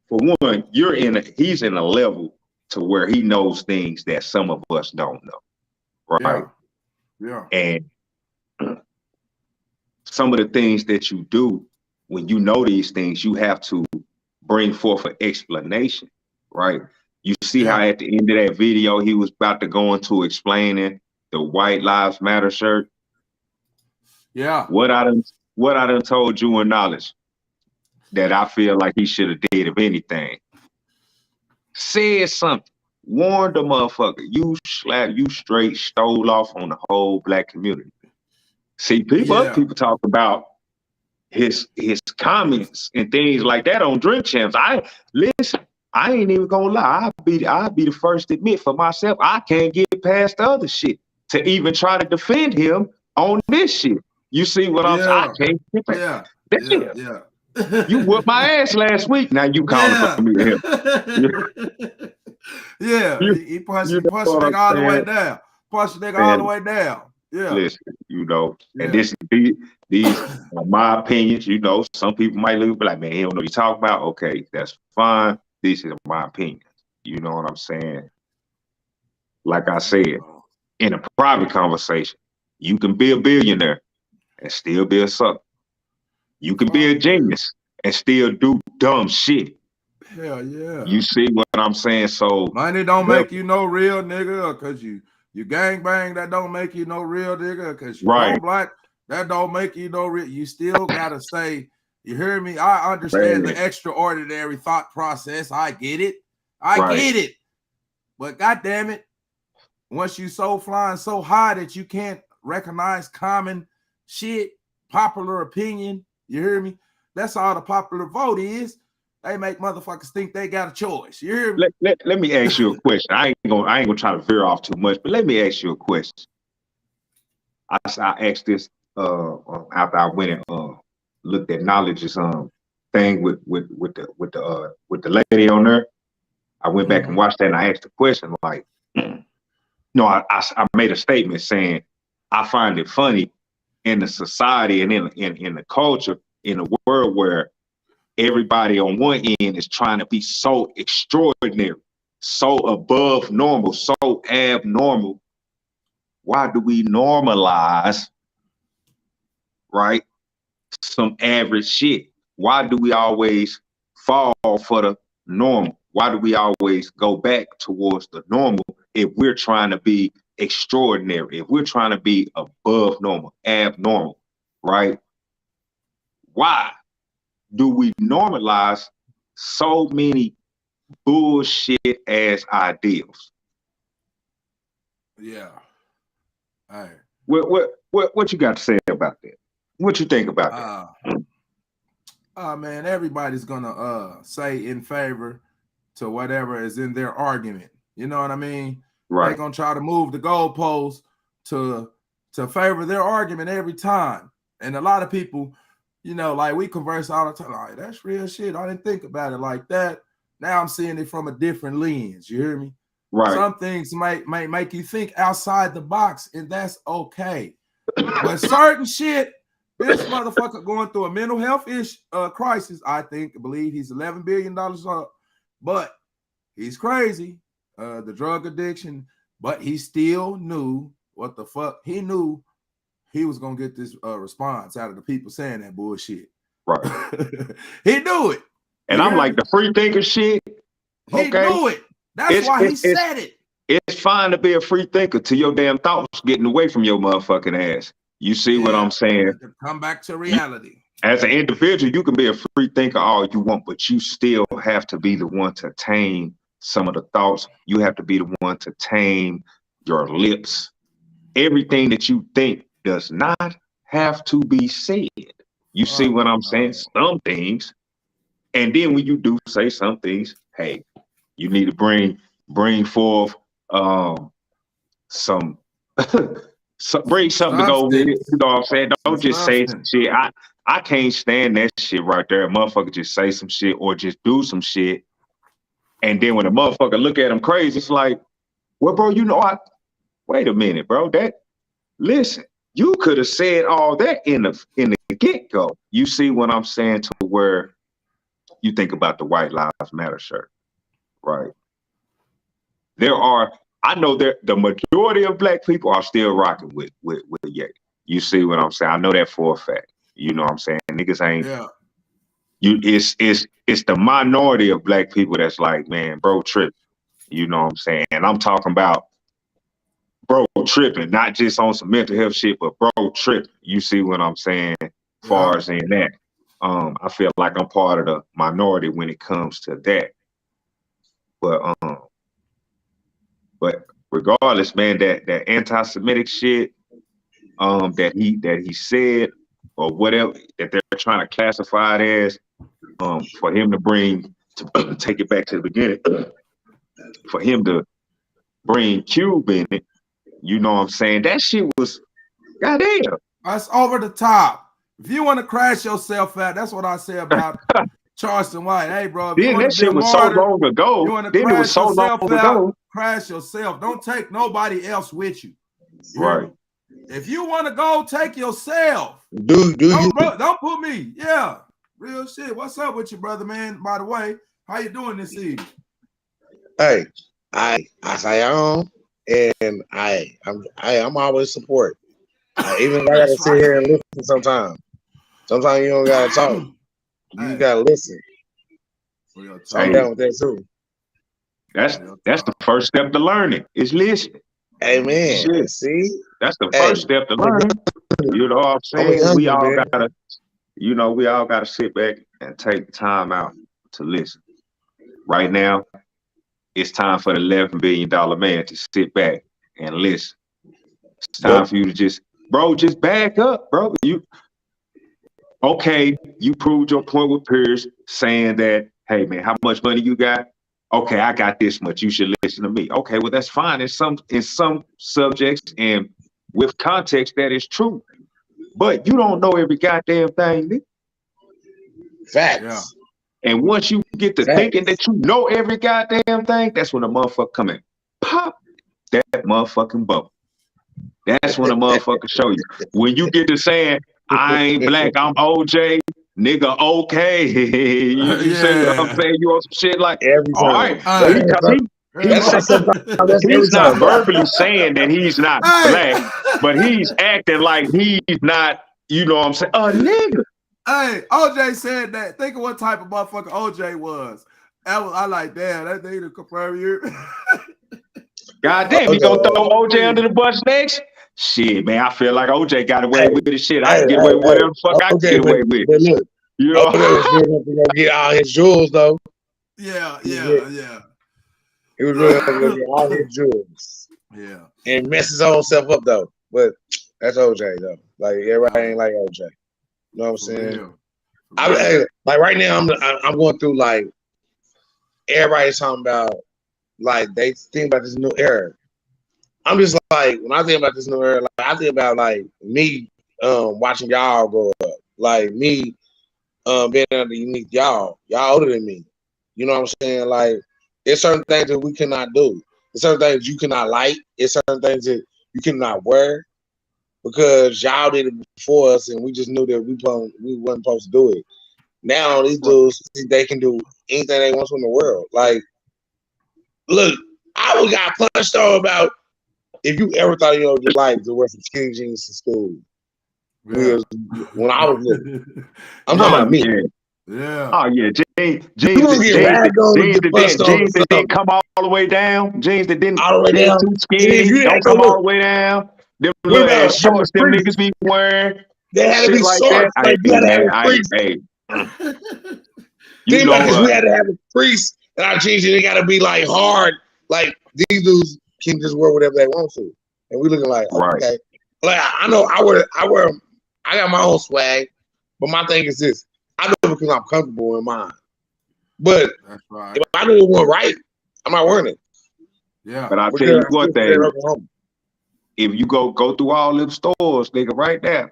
for one, he's in a level to where he knows things that some of us don't know. Right. Yeah. And some of the things that you do when you know these things, you have to bring forth an explanation, right? You see how at the end of that video, he was about to go into explaining the White Lives Matter shirt. Yeah. What I done told you in knowledge that I feel like he should have did, if anything. Said something, warned the motherfucker. You straight stole off on the whole black community. See, other people talk about his comments and things like that on Drink Champs. I ain't even gonna lie. I'll be the first to admit for myself, I can't get past the other shit to even try to defend him on this shit. You see what I'm saying? I can't get past. Yeah. You whooped my ass last week. Now you calling for me to help. He punched the nigga all the way down. Punched the nigga all the way down. Yeah. Listen, and these are my opinions. Some people might look like, man, he don't know what you talk about. Okay, that's fine. These are my opinions. You know what I'm saying? Like I said, in a private conversation, you can be a billionaire and still be a sucker. You can be a genius and still do dumb shit. Hell yeah. You see what I'm saying? So money don't make you no real nigga, or cause you gang bang, that don't make you no real nigga, cause you black, that don't make you no real. You still gotta say, you hear me? I understand the extraordinary thought process. I get it. Get it. But goddamn it, once you so flying so high that you can't recognize common shit, popular opinion, you hear me? That's all the popular vote is. They make motherfuckers think they got a choice. You hear me? Let me ask you a question. I ain't gonna try to veer off too much, but let me ask you a question. I asked this after I went and looked at Knowledge's thing with the lady on there. I went back and watched that, and I asked the question like, no, I made a statement saying I find it funny in the society and in the culture in a world where everybody on one end is trying to be so extraordinary, so above normal, so abnormal. Why do we normalize, right, some average shit? Why do we always fall for the normal? Why do we always go back towards the normal if we're trying to be extraordinary, if we're trying to be above normal, abnormal, right? Why do we normalize so many bullshit ass ideals? Yeah. All right. What you got to say about that? What you think about that? Man, everybody's gonna say in favor to whatever is in their argument. You know what I mean? Right. They're gonna try to move the goalposts to favor their argument every time. And a lot of people, like we converse all the time, like, that's real shit. I didn't think about it like that. Now I'm seeing it from a different lens. You hear me? Right. Some things might make you think outside the box, and that's okay. But certain shit, this motherfucker going through a mental health crisis. I believe he's $11 billion up, but he's crazy. The drug addiction, but he still knew what the fuck. He knew he was gonna get this response out of the people saying that bullshit. Right. He knew it. And I'm like, the free thinker shit. He knew it. That's why he said it. It's fine to be a free thinker till your damn thoughts getting away from your motherfucking ass. You see what I'm saying? Come back to reality. As an individual, you can be a free thinker all you want, but you still have to be the one to tame some of the thoughts. You have to be the one to tame your lips. Everything that you think does not have to be said. You see what I'm saying? Some things. And then when you do say some things, hey, you need to bring forth some bring something to go with it. You know what I'm saying? Don't just say some shit. I can't stand that shit right there. A motherfucker just say some shit or just do some shit. And then when a motherfucker look at him crazy, it's like, well, bro, wait a minute, bro. Listen, you could have said all that in the get-go. You see what I'm saying? To where you think about the White Lives Matter shirt, right? I know the majority of black people are still rocking with Ye. You see what I'm saying? I know that for a fact. You know what I'm saying? Niggas ain't Yeah. It's the minority of black people that's like, man, bro, trip. You know what I'm saying? And I'm talking about bro tripping, not just on some mental health shit, but bro tripping. You see what I'm saying? Far as in that. I feel like I'm part of the minority when it comes to that. But regardless, man, that anti-Semitic shit, that he said or whatever that they're trying to classify it as, for him to take it back to the beginning, for him to bring Cube in it, you know what I'm saying? That shit was goddamn. That's over the top. If you want to crash yourself out, that's what I say about Charleston White. Hey, bro, if you Then want that to be a shit was so martyr, long ago. you want to Then it was crash so long yourself out, ago. crash yourself. Don't take nobody else with you. Right. If you want to go, take yourself. Don't put me. Yeah. Real shit. What's up with you, brother, man? By the way, how you doing this evening? Hey, I say and I'm always support. Even if I gotta sit here and listen sometimes. Sometimes you don't gotta talk. You gotta listen. I'm down with that too. That's the first step to learning is listening. Amen. Shit. See? That's the first step to learning. You know what I'm saying? We all gotta sit back and take time out to listen. Right now, it's time for the $11 billion man to sit back and listen. It's time for you to just back up, bro. You proved your point with Pierce saying that, hey man, how much money you got? Okay, I got this much. You should listen to me. Okay, well that's fine. In some subjects and with context, that is true. But you don't know every goddamn thing, nigga. Facts. Yeah. And once you get to thinking that you know every goddamn thing, that's when the motherfucker come in. Pop that motherfucking bubble. That's when the motherfucker show you. When you get to saying, I ain't black, I'm OJ, nigga, okay. you say what I'm saying? You on some shit like, every all time. Right. He's not verbally saying that he's not black, but he's acting like he's not, you know what I'm saying? Nigga. Hey, OJ said that. Think of what type of motherfucker OJ was. I like, damn, that nigga to confirm you. God damn, you gonna throw OJ under the bus next? Shit, man, I feel like OJ got away with this shit. I can get away with whatever the fuck I can get away with. But look, you know, OJ was good enough to go get all his jewels, though. Yeah. He was really enough to go get all his jewels. Yeah. And mess his own self up, though. But that's OJ, though. Like, everybody ain't like OJ. You know what I'm saying? Like, right now, I'm going through, like, everybody's talking about, like, they think about this new era. I'm just like, when I think about this new era, like, I think about like me watching y'all grow up, like me being underneath y'all older than me. You know what I'm saying? Like, there's certain things that we cannot do. There's certain things you cannot like. There's certain things that you cannot wear because y'all did it before us, and we just knew that we wasn't supposed to do it. Now these dudes, they can do anything they want to in the world. Like, look, I got punched on about. If you ever thought in your life to wear some skinny jeans to school, when I was little, I'm talking about me. Yeah. Oh yeah, jeans that didn't come all the way down. Jeans that didn't all the way down. Too skinny, don't come all the way down. Them little ass shorts them niggas be wearing. They had to be like short. That. Like, you had to have a crease. You know, because we had to have a crease in our jeans, and they got to be like hard. Like these dudes can just wear whatever they want to, and we looking like okay. Like I know I got my own swag, but my thing is this: I do it because I'm comfortable in mine. But if I do it one right, I'm not wearing it. Yeah, but I'll tell you one thing: if you go through all them stores, nigga, right now,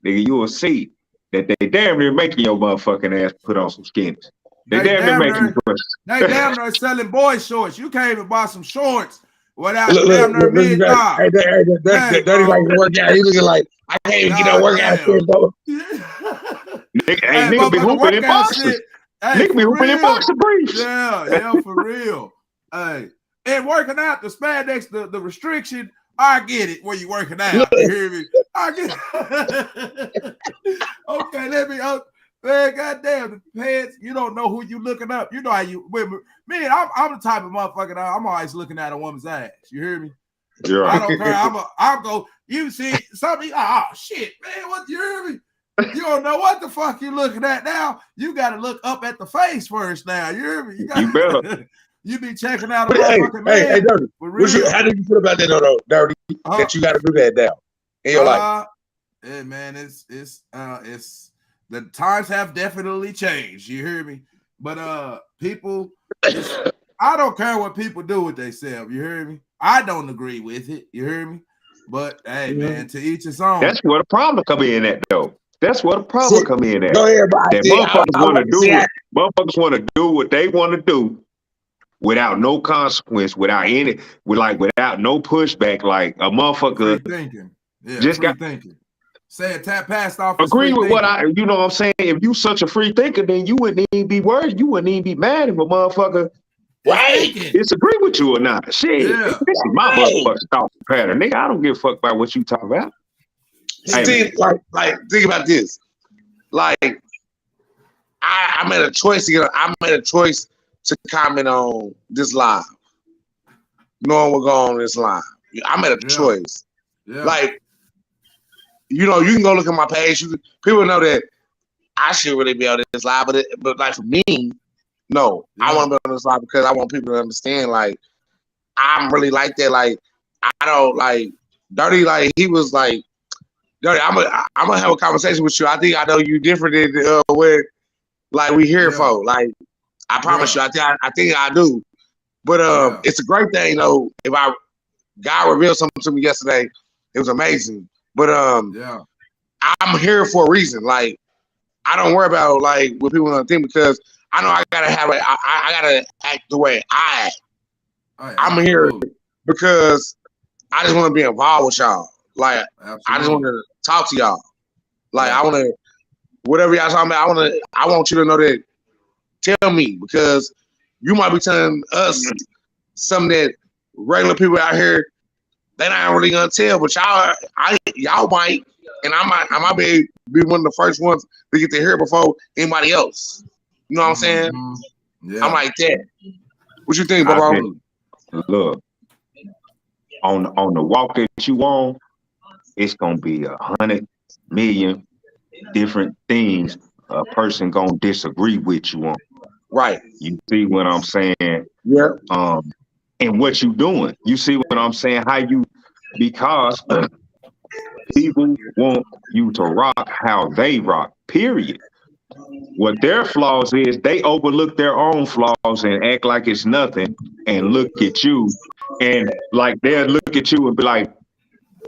nigga, you will see that they damn near making your motherfucking ass put on some skins. They damn near making They damn near selling boy shorts. You can't even buy some shorts without damn near mid-thigh. Hey, Dirty like to work out. He looking like, I can't even get no workout shit, bro. Nigga be hooping in boxes. Nigga be hooping in boxer briefs. Yeah, for real. Hey, and working out, the spandex, the restriction, I get it where you working out. You hear me? I get. Okay, let me. Man, goddamn, the pants. You don't know who you looking up. You know how you. Man, I'm the type of motherfucker that I'm always looking at a woman's ass. You hear me? Yeah. I don't care. I'll go. You see something? Oh shit, man! What you hear me? You don't know what the fuck you looking at now. You got to look up at the face first. Now you hear me? You better. You be checking out a motherfucking man. Hey, Dirty. How did you feel about that, though, Dirty? That you got to do that now in your life. Yeah, man, it's the times have definitely changed. You hear me? But people, I don't care what people do with themselves. You hear me? I don't agree with it. You hear me? But hey, man, to each his own. That's where the problem come in at, though. That's where the problem come in at. Go ahead, that motherfuckers want to do what they want to do without no consequence, without no pushback. Like a motherfucker free thinking. Yeah, just free got thinking. Say it, tap passed off. Agree with what you know what I'm saying? If you such a free thinker, then you wouldn't even be worried. You wouldn't even be mad if a motherfucker disagree with you or not. Shit, this is my motherfucking thought pattern. Nigga, I don't give a fuck about what you talk about. See, like think about this. Like I made a choice to to comment on this live. No one will go on this live. I made a choice. Yeah. Like, you know, you can go look at my page. People know that I should really be on this live, but like for me, no, I want to be on this live because I want people to understand. Like, I'm really like that. Like, I don't like Dirty. Like he was like, Dirty. I'm gonna have a conversation with you. I think I know you different than where like we here for. Like, I promise you. I think I do. But it's a great thing though. If God revealed something to me yesterday, it was amazing. But I'm here for a reason. Like, I don't worry about like what people want to think because I know I gotta I gotta act the way I act. I'm here because I just want to be involved with y'all. Like, I just want to talk to y'all. Like, I want to, whatever y'all talking about, I want you to know that. Tell me, because you might be telling us something that regular people out here, they not really gonna tell, but y'all might, and I might be one of the first ones to get to hear before anybody else. You know what I'm saying? Yeah. I'm like that. What you think, bro? Look, on the walk that you on, it's gonna be 100 million different things a person gonna disagree with you on. Right. You see what I'm saying? Yeah. And what you doing? You see what I'm saying? Because people want you to rock how they rock. Period. What their flaws is, they overlook their own flaws and act like it's nothing, and look at you, and like they'll look at you and be like,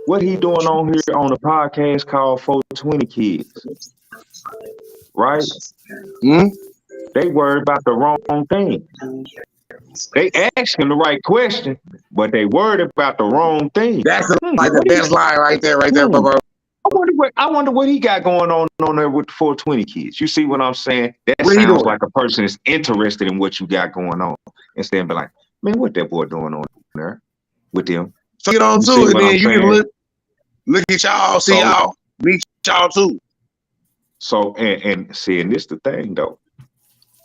"What he doing on here on a podcast called 420 Kids?" Right? Mm-hmm. They worried about the wrong thing. They asking the right question, but they worried about the wrong thing. That's like the best line right there, bro. I wonder what he got going on there with the 420 Kids. You see what I'm saying? That sounds like a person is interested in what you got going on. Instead of be like, man, what that boy doing on there with them? So get on too, and then you can look at y'all, see y'all, meet y'all too. So and seeing this the thing though,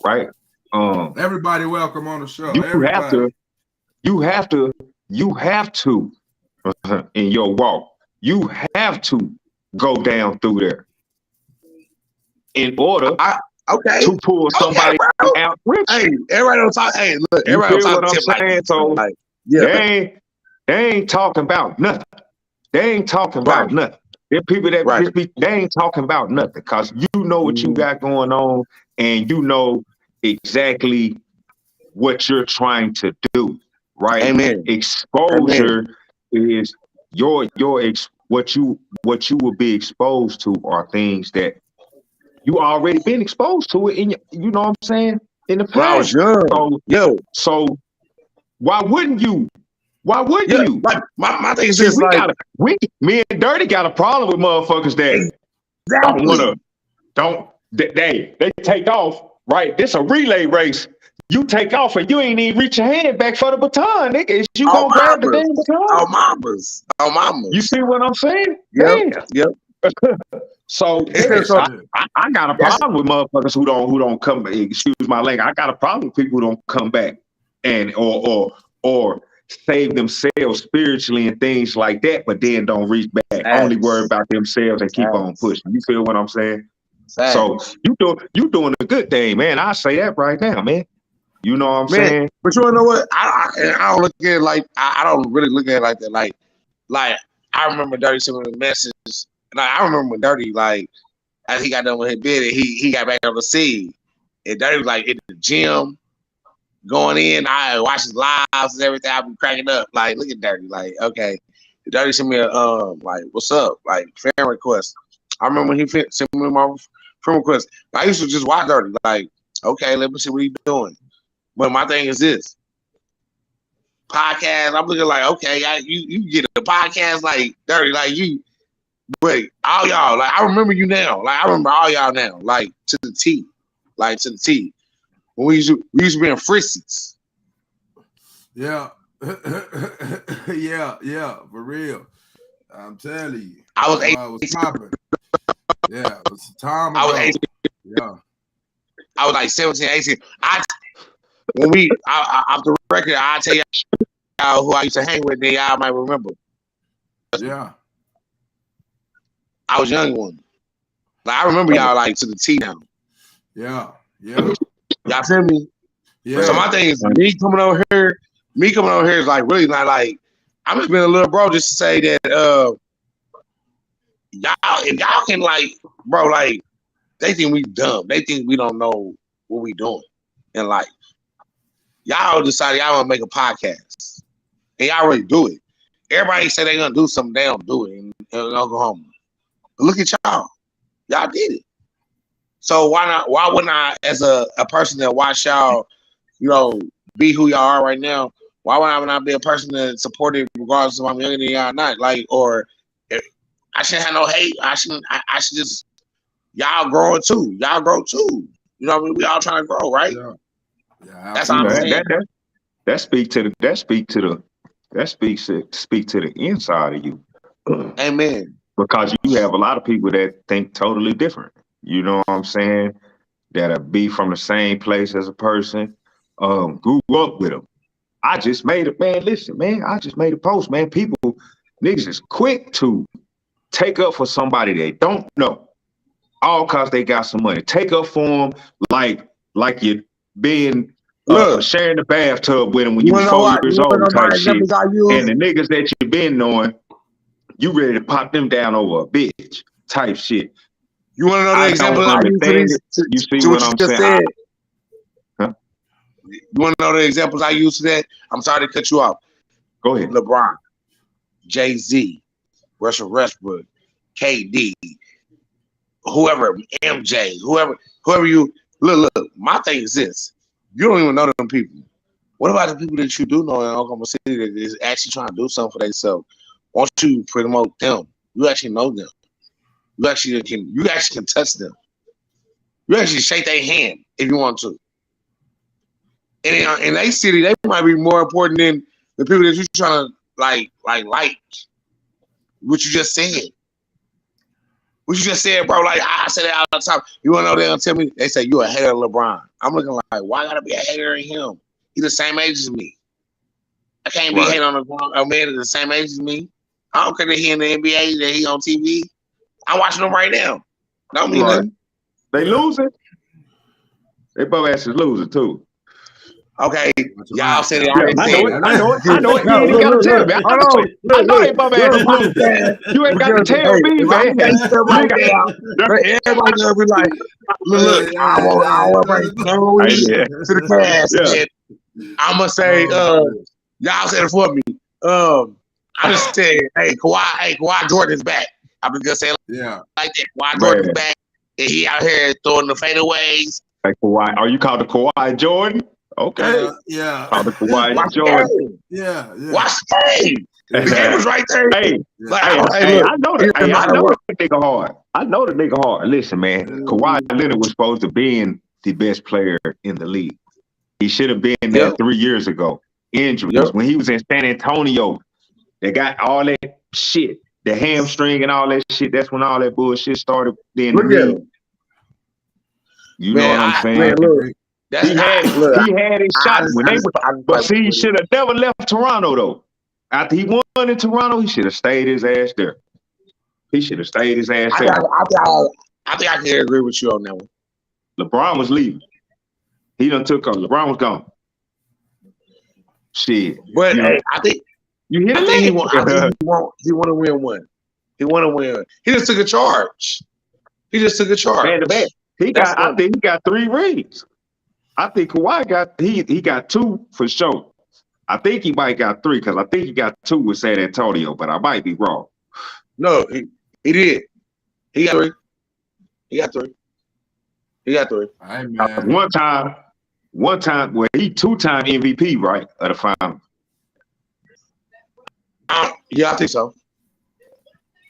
right? Everybody welcome on the show. You have to in your walk, you have to go down through there in order to pull somebody out rich. Hey, everybody don't talk. Hey, look, everybody don't talk. What I'm saying? So like, they ain't talking about nothing. They ain't talking about nothing. There are people that they ain't talking about nothing because you know what you got going on and you know exactly what you're trying to do, right? Amen. Exposure is what you will be exposed to are things that you already been exposed to it in you know what I'm saying, in the past. When I was young. So why wouldn't you? Why wouldn't you? My thing is just me and Dirty got a problem with motherfuckers that they take off, right? This a relay race. You take off and you ain't even reach your hand back for the baton, nigga. Is you Oh, gonna grab the mamas. damn baton? Oh, mamas. Oh, mamas. You see what I'm saying? Yep. Damn. Yep. So It's yes, so- I got a That's- problem with motherfuckers who don't come. Excuse my language. I got a problem with people who don't come back and or save themselves spiritually and things like that, but then don't reach back. Only worry about themselves and keep on pushing. You feel what I'm saying? So you doing a good thing, man. I say that right now, man. You know what I'm saying? But you know what? I don't look at it like I don't really look at it like that. Like I remember Dirty sending me a message. Like I remember when Dirty, like, as he got done with his bid, and he got back on the scene. And Dirty was like in the gym, going in. I watch his lives and everything. I be cracking up. Like, look at Dirty. Like, okay. Dirty sent me a like, what's up? Like, fan request. I remember when he sent me my friend request. I used to just watch Dirty. Like, okay, let me see what he's doing. But my thing is this. Podcast, I'm looking like, okay, you get a podcast like Dirty, like you, but all y'all, like I remember you now. Like I remember all y'all now, like to the T. Like to the T. When we used to be in Friskies. Yeah. yeah, for real. I'm telling you. I was popping. Yeah, it was time ago. I was 18. Yeah. I was like 17, 18. When we off the record, I'll tell y'all who I used to hang with, then y'all might remember. Yeah. I was young one. Like I remember y'all like to the T now. Yeah. Yeah. Y'all feel me? Yeah. So my thing is me coming over here is like really not like I'm just being a little bro just to say that y'all if y'all can like bro, like they think we dumb. They think we don't know what we doing in life. Y'all decided y'all want to make a podcast. And y'all already do it. Everybody say they're gonna do something, they don't do it in Oklahoma. But look at y'all. Y'all did it. So why wouldn't I, as a person that watch y'all, you know, be who y'all are right now, why would I not be a person that support it regardless if I'm younger than y'all or not? Like, or I shouldn't have no hate. I should just y'all growing too. Y'all grow too. You know what I mean? We all trying to grow, right? Yeah. That's all I'm saying. That speaks to the inside of you. Amen. Because you have a lot of people that think totally different. You know what I'm saying? That'll be from the same place as a person, grew up with them. I just made it, man. Listen, man, I just made a post, man. People, niggas is quick to take up for somebody they don't know, all cause they got some money. Take up for them like you being sharing the bathtub with them when you were 4 years old type shit. And the niggas that you been knowing, you ready to pop them down over a bitch type shit. You want to know the example I use for these? You see what I'm saying? You want to know the examples I use for that? I'm sorry to cut you off. Go ahead. LeBron, Jay-Z, Russell Westbrook, KD, whoever, MJ, whoever you look. My thing is this: you don't even know them people. What about the people that you do know in Oklahoma City that is actually trying to do something for themselves? Won't you promote them? You actually know them. You actually can touch them. You actually shake their hand if you want to. And in their city, they might be more important than the people that you're trying to like. What you just said. What you just said, bro. Like I say that all the time. You wanna know they don't tell me? They say you a hater of LeBron. I'm looking like, why I gotta be a hater of him? He's the same age as me. I can't be hating on a man that's the same age as me. I don't care that he in the NBA, that he on TV. I'm watching them right now. Don't mean nothing. They losing. They both asses losing too. Okay, y'all said it. I know it. You ain't gotta tell me. I know they both asses losing. You ain't got to tell me, man. Everybody gonna be like, look, I want to bring to the cast. I'm gonna say, y'all said it for me. I just said, hey, Kawhi Jordan's back. I'm just gonna say it like that. Kawhi Jordan's back, and he out here throwing the fadeaways. Like Kawhi, are you called the Kawhi Jordan? Okay. Yeah. Called the Kawhi Watch Jordan. Yeah. Watch the game. The game was right there. Hey, I know the nigga hard. I know the nigga hard. Listen, man, Kawhi Leonard was supposed to be the best player in the league. He should have been there 3 years ago. Injuries. When he was in San Antonio, they got all that shit, the hamstring and all that shit. That's when all that bullshit started. Then the knee. You know what I'm saying? Man, look, he had his shot when they were, but see, he should have never left Toronto though. After he won in Toronto, he should have stayed his ass there. He should have stayed his ass there. I think I can agree with you on that one. LeBron was leaving. He done took off. LeBron was gone. Shit. But hey, I think he want to win one. He want to win. He just took a charge. Man, I think he got 3 rings. I think Kawhi got 2 for sure. I think he might got 3 because I think he got 2 with San Antonio, but I might be wrong. No, he did. He got 3. He got 3. Hey, man. One time, well, he 2-time MVP, right? Of the finals. Yeah, I think so.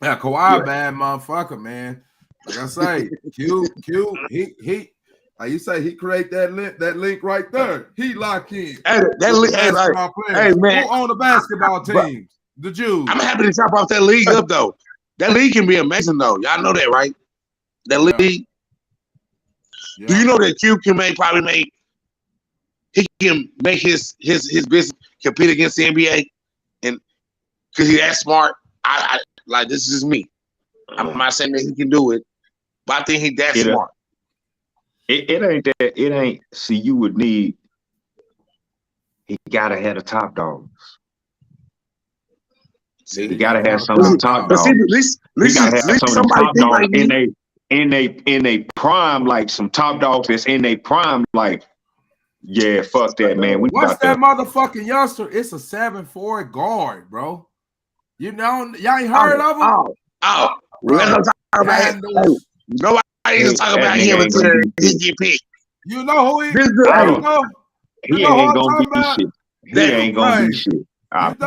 Yeah, Kawhi, bad motherfucker, man. Like I say, Q, he, like you say, he create that link right there. He lock in. Hey, man, who own the basketball teams? The Jews. I'm happy to chop off that league up though. That league can be amazing though. Y'all know that, right? That league. Yeah. Do you know that Q can probably make his business compete against the NBA, and because he's that smart. I like, this is just me. I'm not saying that he can do it, but I think he's that smart. It ain't that. It ain't. See, you would need. He gotta have the top dogs. See, he gotta have some top dogs. He gotta have some top dogs in a prime, like some top dogs that's in a prime, like. Yeah, fuck that, man. What's that motherfucking youngster? It's a 7'4" guard, bro. You know, y'all ain't heard of him? Let's not talk about him. Nobody even talk about him until he get picked. You know who he is? He ain't gonna be shit. He ain't gonna be shit.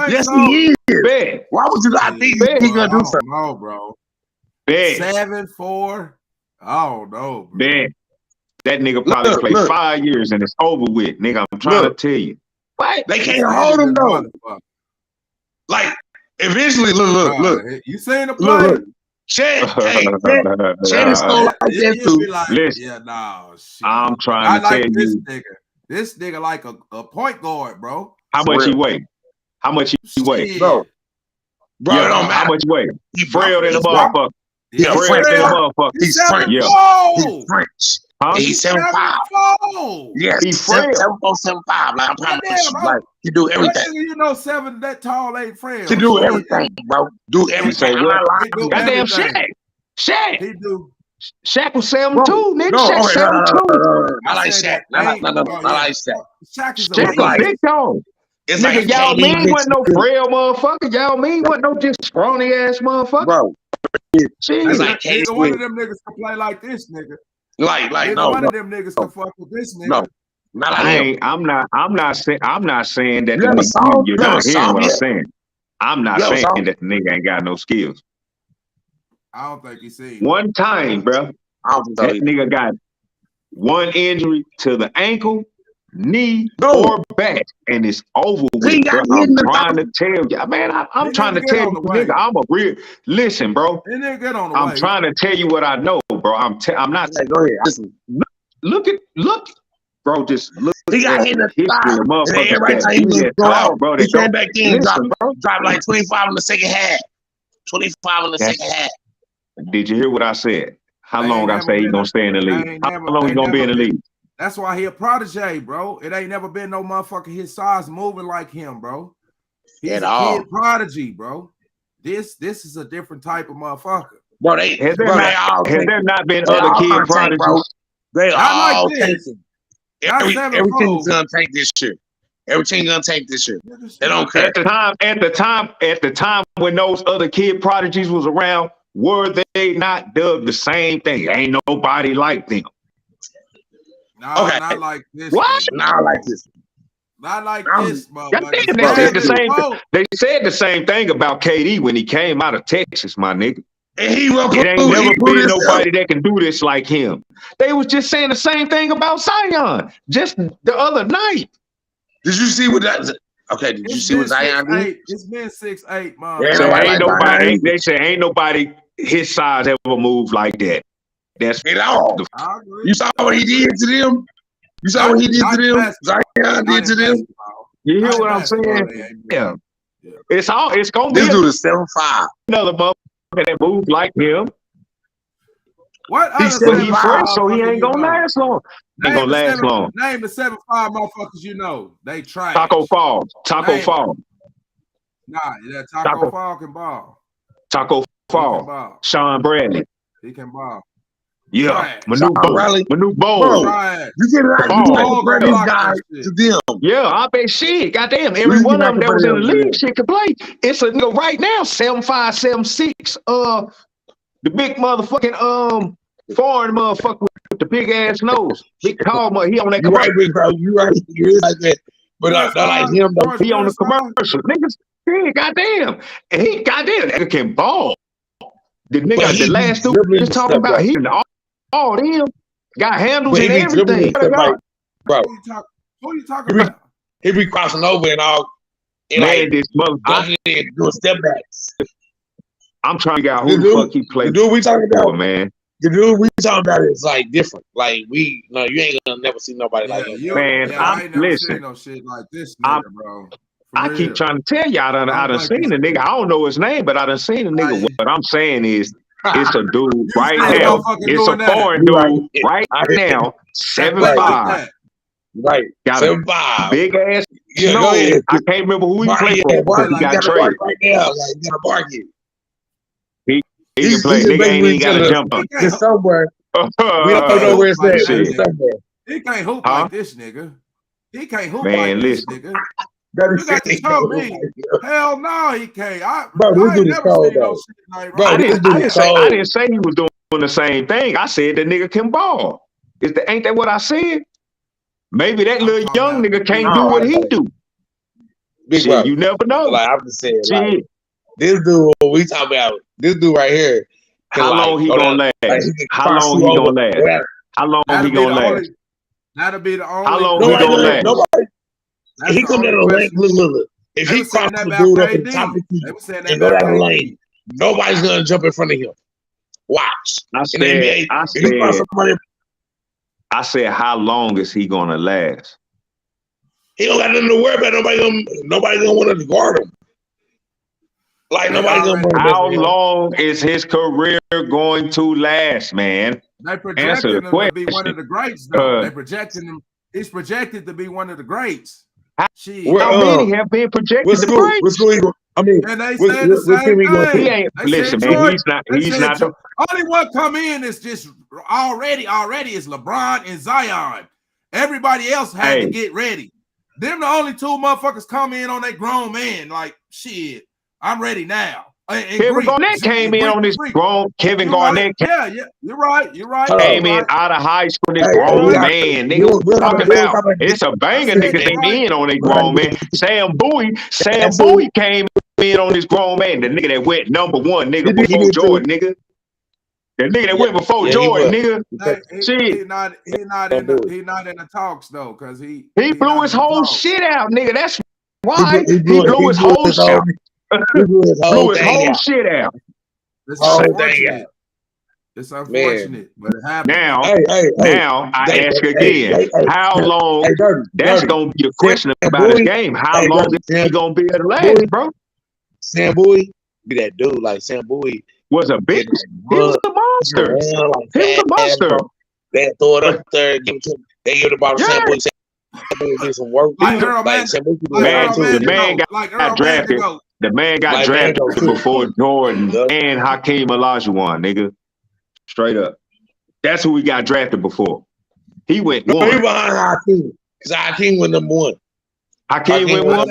Yes, he is. Why would you not think he's gonna do something? No, bro. 7'4". Oh no, bro. That nigga probably played 5 years and it's over with, nigga. I'm trying to tell you. What? They can't hold him though. Like eventually, look. You seen the play? Shit is so like that too. Listen, yeah, no, shit. I'm trying to tell you. This nigga like a point guard, bro. How much he weigh? How much he weigh? Bro, it don't matter. How much weight? He frail than a motherfucker. He's French. He's French. Huh? He's 7'5". Yes, he's 7'4", 7'5". Like I'm trying to like he do everything. You know, 7 that tall ain't frail. He do everything, bro. Do everything. Goddamn Shaq. He do. Shaq was 7'2", nigga. Shaq 7'2". I like Shaq. I like Shaq. Shaq is a big dog. It's nigga, like y'all mean wasn't no frail motherfucker. Y'all mean wasn't no just scrawny ass motherfucker. Bro. It's like one of them niggas can play like this nigga. Like no. One of them niggas can fuck with this nigga. No. Not like I'm not saying that you're not hearing what I'm saying. I'm not saying that the nigga ain't got no skills. I don't think he's seen one time, bro. That nigga got one injury to the ankle, knee, or back, and it's over with. Bro. I'm trying to tell you, man. I'm trying to tell you, nigga. I'm a real. Listen, bro. I'm trying to tell you what I know, bro. I'm not. Go ahead. Listen. Look, bro. Just look. He got hit in the thigh. Every time he was go out, bro. He came back in, dropped like 25 in the second half. 25 in the second half. Did you hear what I said? How long I say he gonna stay in the league? How long he gonna be in the league? That's why he a protege, bro. It ain't never been no motherfucker his size moving like him, bro. He's a kid prodigy, bro. This is a different type of motherfucker. Bro, has there not been other kid prodigies? They all taking. Everything's gonna take this shit. Everything's gonna take this shit. They don't care. At the time when those other kid prodigies was around, were they not dubbed the same thing? Ain't nobody like them. No, not like this. What? Not like this. Not like this, They said the same thing about KD when he came out of Texas, my nigga. And he will It ain't never prove been himself. nobody that can do this like him. They was just saying the same thing about Zion just the other night. Did you see what that? Okay, did you It's see been what Zion did? 6'8". It's been 6'8", Yeah, motherfucker. Say nobody ain't like nobody. Zion. They say ain't nobody his size ever moved like that. That's At all. I agree. You saw what he did to them? You saw Not, what he did not to in them? basketball. Zion Not did in to them? basketball. you hear Not in what I'm basketball. saying? They ain't Yeah. yeah. It's gonna This be dude is 7'5". another motherfucker that moves like him. What He's other But he 7'5". 7'5" fresh, so he motherfucker ain't you gonna know? last long. Ain't Name gonna the last long. Name the 7'5" motherfuckers you know. They trash. Taco Fall. Taco Name Fall. Nah, that Taco Fall can ball. Taco He can Fall. ball. Sean Bradley. He can ball. Yeah. Trash. Manu Riley. Bro. Bro, Trash. you can like All compare gonna this block guy that shit. to them. Yeah, I bet shit. Goddamn, Who every you one of them that was in the compare them league to? shit could play. It's a nigga right now, 7'5", 7'6". The big motherfucking foreign motherfucker with the big ass nose. Big tall mother. He on that You right, commercial. big bro. You right. You is like that. But not like him though. George He on the Willis, commercial. Niggas, yeah, goddamn. And he goddamn that nigga can ball. The But nigga, he the be last dude dribbling just and talking stuff about though. he all them got handles But he and be dribbling everything. and stuff like, bro. Who you talking about? He be crossing over and all, and Man, like this mother, blocking and doing step backs. I'm trying to figure out who the fuck he The played dude we talking for, about, man. the dude we talking about is like different. Like you ain't gonna never see nobody like him. Man, I ain't never seen no shit like this nigga, bro. I keep trying to tell you, I done seen the nigga. I don't know his name, but I done seen the nigga. What I'm saying is, it's a dude right now. It's a foreign dude right now, 7'5". Right, Got a 7'5". big ass Yeah, go nose. ahead. I can't remember who he played for Yeah, because he you got gotta traded. bark right now. Like you gotta bark it. He can play. He Nigga ain't even got to jump on. It's somewhere. We don't know where it's at. It's somewhere. He can't hoop like this nigga. He can't hoop Man, like this listen. nigga. You got to show me. Hell no, he can't. I ain't never seen no shit like bro, I didn't say he was doing the same thing. I said the nigga can ball. Ain't that what I said? Maybe that little young nigga can't do what he do. Big Shit, brother. you never know. Like I'm just saying, Shit. like this dude we talking about, this dude right here. How long he gonna last? How long he gonna last? How long he gonna last? That'll be the only. How long he gonna last? Nobody. He come down the lane. Look. If he crosses the dude up in the top of the key and go down the lane, nobody's gonna jump in front of him. Watch. I said, how long is he gonna last? He don't got nothing to worry about. Nobody gonna want to guard him. Like nobody gonna. How long is his career going to last, man? They projected him to be one of the greats, though. They projected him. He's projected to be one of the greats. How many have been projected to be greats? I mean, and they said the same thing. He ain't. Listen, man. He's not. Only one come in is just already is LeBron and Zion. Everybody else had to get ready. Them the only two motherfuckers come in on that grown man. Like shit, I'm ready now. Kevin Garnett came in on this grown. Kevin Garnett. Yeah, you're right. Came in out of high school. This grown man, nigga. Talking about it's a banger. Niggas ain't in on this grown man. Sam Bowie came in on this grown man. The nigga that went number one, nigga, before Jordan, nigga. The nigga that went before Jordan, nigga. He's not in the talks though, cause he blew his whole shit out, nigga. That's why he blew his whole shit out. Blew his whole shit out. It's unfortunate. It's unfortunate, but it happened. Now I ask again, how long? That's gonna be a question about his game. How long is he gonna be able to last, bro? Sam Bowie, be that dude. Like Sam Bowie was a big. He was a monster. He was a monster. They throw it up there. They give the ball to Sam Bowie. Do some work. The man got drafted. The man got drafted before Jordan and Hakeem Olajuwon, nigga. Straight up. That's who we got drafted before. He went one. He behind Hakeem. Because Hakeem went number one. Hakeem went one?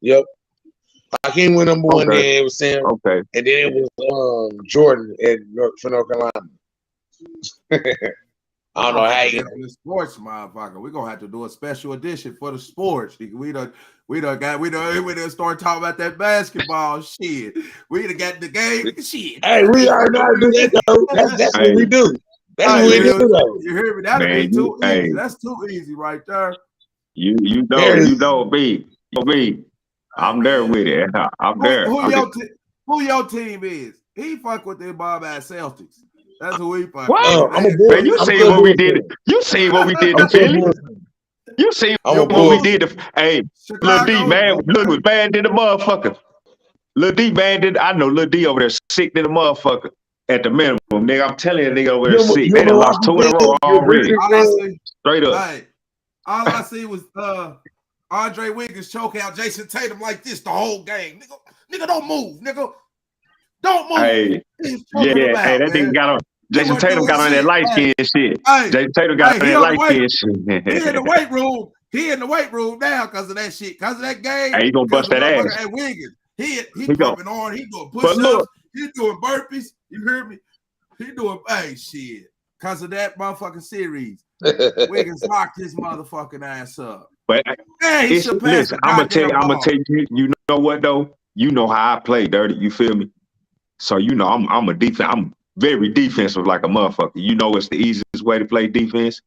Yep. Hakeem went number one, then it was Sam. Okay. And then it was Jordan for North Carolina. I don't know how you get on this sports, motherfucker. We're gonna have to do a special edition for the sports. We done start talking about that basketball shit. We done got the game shit. Hey, we already know how to do that though. That's what we do. That's what we do though. You hear me? That'd be too easy. Hey. That's too easy right there. You know me. I'm there with it. I'm there. Who your team is? He fuck with them bomb ass Celtics. That's who he fuck with. Man, you seen what we did. You seen what we did to Philly. You seen what we did to Lil D, man. Lil was bad than the motherfucker. Lil D, man, I know Lil D over there sick than the motherfucker. At the minimum, nigga. I'm telling you, nigga over there sick. They done lost 2 in a row already. Straight up. Hey, all I see was Andre Wiggins choke out Jason Tatum like this the whole game. Nigga, don't move, nigga. Don't move. Hey, that nigga got on. Jason Tatum got on that light skin shit. Hey, Jason Tatum got on that light skin shit. He in the weight room. He in the weight room now because of that shit. Because of that game. Hey, he gonna bust that ass. Hey, Wiggins. He pumping on. He doing push-ups. He doing burpees. You hear me? He doing shit. Because of that motherfucking series. Wiggins locked his motherfucking ass up. But listen, I'm gonna tell you, you know what though? You know how I play, Dirty. You feel me? So you know I'm a defense. I'm very defensive like a motherfucker. You know it's the easiest way to play defense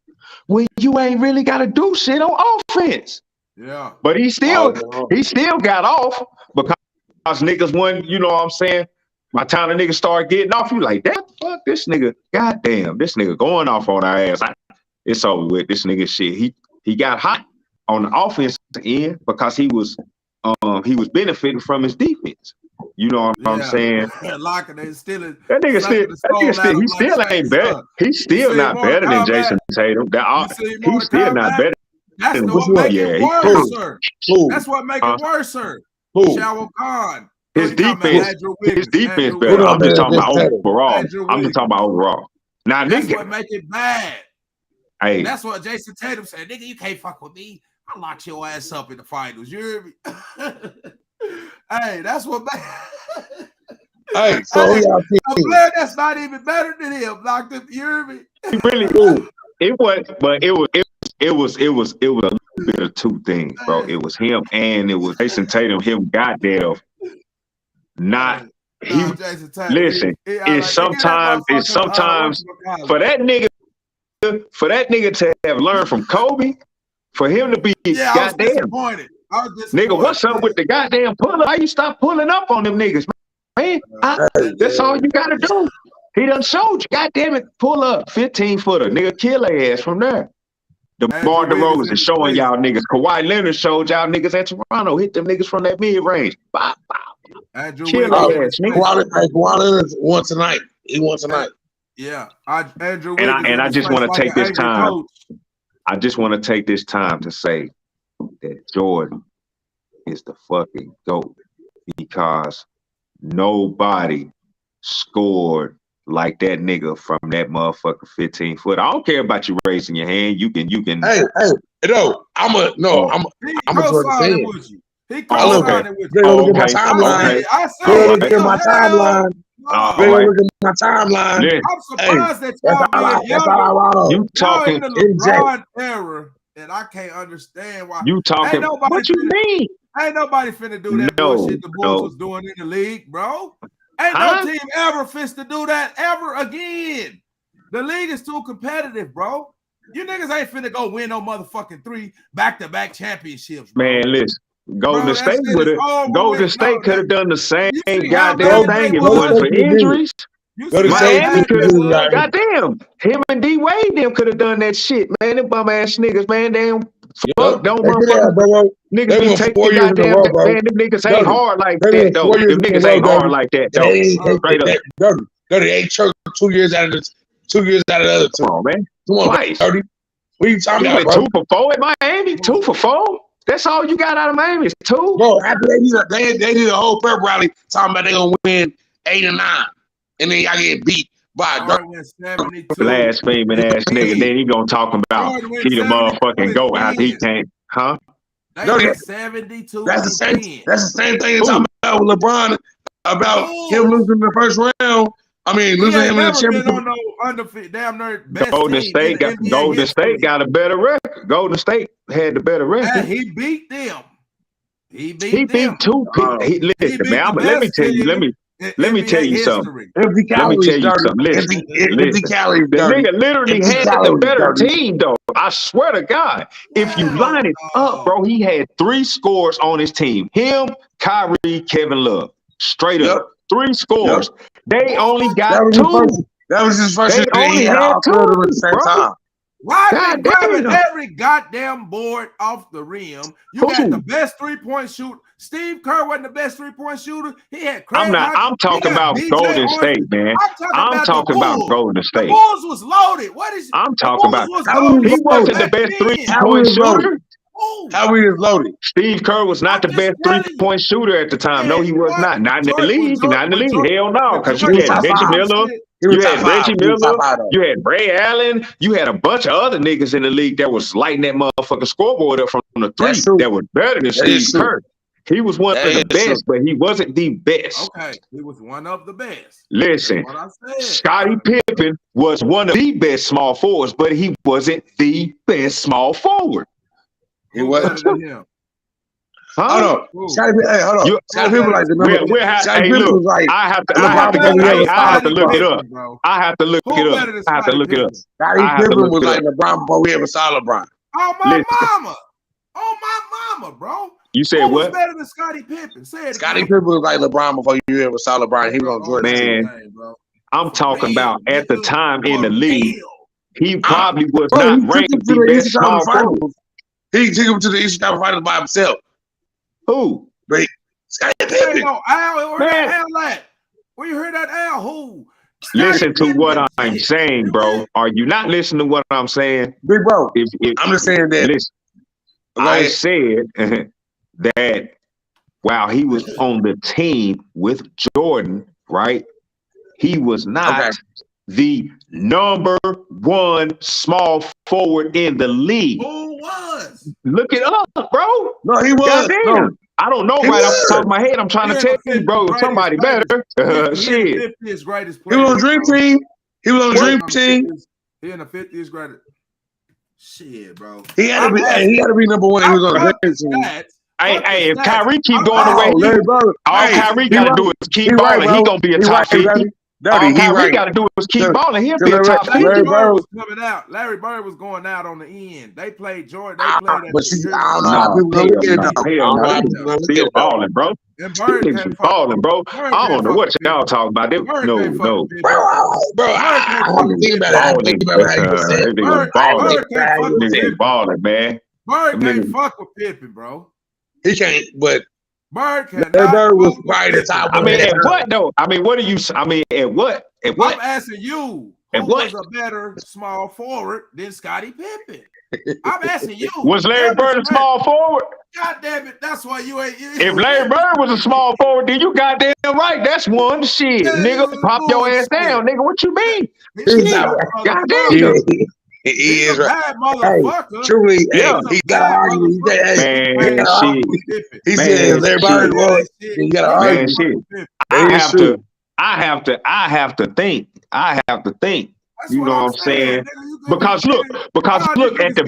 when you ain't really gotta do shit on offense. Yeah. But he still got off because niggas won, you know what I'm saying? By the time the niggas start getting off, you like, that fuck this nigga. Goddamn, this nigga going off on our ass. It's over with this nigga shit. He got hot on the offensive end because he was benefiting from his defense. You know what I'm saying? Locking it, stealing. That nigga still ain't better. He's still not better than Jason Tatum. He's still not better. That's what make it worse, sir. That's what make it worse, sir. Shower Khan. His defense better. I'm just talking about overall. Now, that's nigga, what make it bad. Hey, that's what Jason Tatum said. Nigga, you can't fuck with me. I lock your ass up in the finals. You hear me? Hey, that's what. Hey, so I'm glad that's not even better than him. Locked him. You hear me? He really do. It was a little bit of two things, bro. It was him and it was Jason Tatum. Him, goddamn, not. Jason Tatum. Listen, it's sometimes for that nigga to have learned from Kobe, for him to be goddamn. Nigga, what's up with the goddamn pull-up? Why you stop pulling up on them niggas, man? That's all you gotta do. He done showed you, goddamn it, pull up, 15-footer, nigga, kill their ass from there. DeMar DeRozan is showing y'all niggas. Kawhi Leonard showed y'all niggas at Toronto, hit them niggas from that mid-range. Bow, bow. Kill their ass, nigga. Kawhi Leonard won tonight. He won tonight. Yeah, Andrew. And I just want to take this time. I just want to take this time to say that Jordan is the fucking GOAT because nobody scored like that nigga from that motherfucker 15-foot. I don't care about you raising your hand. You can. Hey, no, I'm a Jordan fan. He co-signed with you. Look at my timeline. Look at my timeline. Look at my timeline. I'm surprised that y'all you talking in the LeBron era, and I can't understand why. You talking? What you mean? Ain't nobody finna do that bullshit the Bulls was doing in the league, bro. Ain't no team ever fits to do that ever again. The league is too competitive, bro. You niggas ain't finna go win no motherfucking 3 back-to-back championships, bro. Man, listen. Golden State could have done the same goddamn thing if it wasn't for injuries. Miami could have, goddamn, him and D-Wade them could have done that shit, man. Them bum ass niggas, man. Don't motherfucker. Niggas be taking goddamn, man. Them niggas ain't hard like that, though. Them niggas ain't hard like that, though. They ain't church 2 years out of the 2 years out of the other two. Come on, man. Come on, twice. 30. What are you talking about, 2 for 4 at Miami? 2 for 4? That's all you got out of Miami is 2? Bro, after they did a whole prep rally talking about they gonna win 8 and 9. And then y'all get beat by blaspheming ass nigga. Then he gonna talk about he the motherfucking GOAT after he can't, huh? That's 72. That's the same thing talking about with LeBron about him losing the first round I mean, He losing ain't him in the never been championship. on no undefeated, damn near best Golden team State in got NBA Golden history. State got a better record. Golden State had the better record. And he beat them. He He beat beat them. two people. Oh. He He listen, beat man. the Let me best tell you. team in Let me tell NBA you something. history. Empty Let me calories tell you dirty. something. Listen, Empty listen. calories The dirty. nigga literally Empty had the calories better dirty. team, though. I swear to God. If you Hell line it up, no. bro, he had 3 scores on his team. Him, Kyrie, Kevin Love. Straight Yep. up. 3 scores. They only got That was 2. his first. That was his first They year. He only had had all 3 of them at the 2, same bro. time. Why God they grabbing damn. every goddamn board off the rim? You got the Who? best 3-point shooter. Steve Kerr wasn't the best 3-point shooter. He had I'm Craig Hodges. I'm He talking got about BJ Golden Armstrong. State, man. I'm talking I'm about the talking about Bulls. Golden The State. Bulls was loaded. What is I'm the talking Bulls about. was How we loaded He wasn't the back best then. How 3-point we was loaded? shooter. Ooh, How we was loaded? Steve Kerr was not I'm the just best telling you. 3-point shooter at the time. No, Man, he was what? not. Not in the Jordan, league. Not in the league. Hell no, because you He was had top Reggie 5. Miller. He was You top had 5. Reggie He was top Miller. 5 though. You had Ray Allen. You had a bunch of other niggas in the league that was lighting that motherfucking scoreboard up from the 3 That's true. that was better than That Steve is true. Kerr. He was one That of the is true. best, but he wasn't the best. Okay, he was one of the best. Listen, That's what I said. Scottie Pippen was one of the best small forwards, but he wasn't the best small forward. He Who was. better than him? Huh? Hold on. Who? Scottie Pippen. Hey, hold on. You- Scottie Pippen like the number. Hey, Scottie Pippen look, was like I have to LeBron because he had a I have solid to look it LeBron. up. Bro. I have to look Who it up. better than I have to Scottie look it up. Pippen? Scottie I have to Pippen look was it like up. LeBron before we ever saw LeBron. Oh my Listen. mama. Oh my mama, bro. You said Who was what? better than Scottie Pippen? Say it Scottie again. Pippen was like LeBron before you ever saw LeBron. He was on Jordan's team. Man, I'm For talking real, about at the nigga. time in the For league, real. he probably was Bro, he not took ranked him to the the best Eastern small Conference forward. Finals. He took him to the Eastern Conference Finals by himself. Who? Scottie Ain't Pippen. no Al. Where Man. that Al at? Where you heard that Al? Who? Listen to what Pippen. I'm Shit. saying, bro. Are you not listening to what I'm saying? Big bro. If I'm just saying that. listen, Go I ahead. said that while he was on the team with Jordan, right? He was not the number 1 small forward in the league. Who was? Look it up, bro. No, he was. Goddamn. No. I don't know He right off was. the top of my head. I'm trying to tell you, bro. Somebody better. Shit. He is greatest He was on Dream Team. He was on Dream Team. He in the 50th greatest. Shit, bro. He had to be. He had to be number 1. He was on Dream Team. Hey, if Kyrie keep going the way all Kyrie got to do is keep balling. He gonna be a top 50. All Kyrie got to do is keep balling. He'll be a top 50. Larry Bird was coming out. Larry Bird was going out on the end. They played Jordan. They played But I don't know how people gonna look at it though. I don't know how people gonna look at Still it though. balling, bro. And Bird Niggas can't balling, bro. I don't know what y'all talking about. No. Bro, I have to think about it. I have to think about how you said it. Niggas balling. Niggas balling, man. Bird can't fuck with Pippen, bro. He can't, but Bird can't. Bird was probably the top. I mean, at what though? I mean, what are you? I mean, at what? At what? I'm asking you. At Who what? was a better small forward than Scottie Pippen? I'm asking you. Was Larry Bird a small forward? God damn it! That's why you ain't. If Larry Bird was a small forward, then you goddamn right. That's one shit, nigga. Pop your ass down, nigga. What you mean? Goddamn. He is right. Bad motherfucker. Truly, Yeah. he got to argue. Man, shit. He said Larry Bird was. He got to argue. Shit. I have to think. You know what I'm saying? Because look at the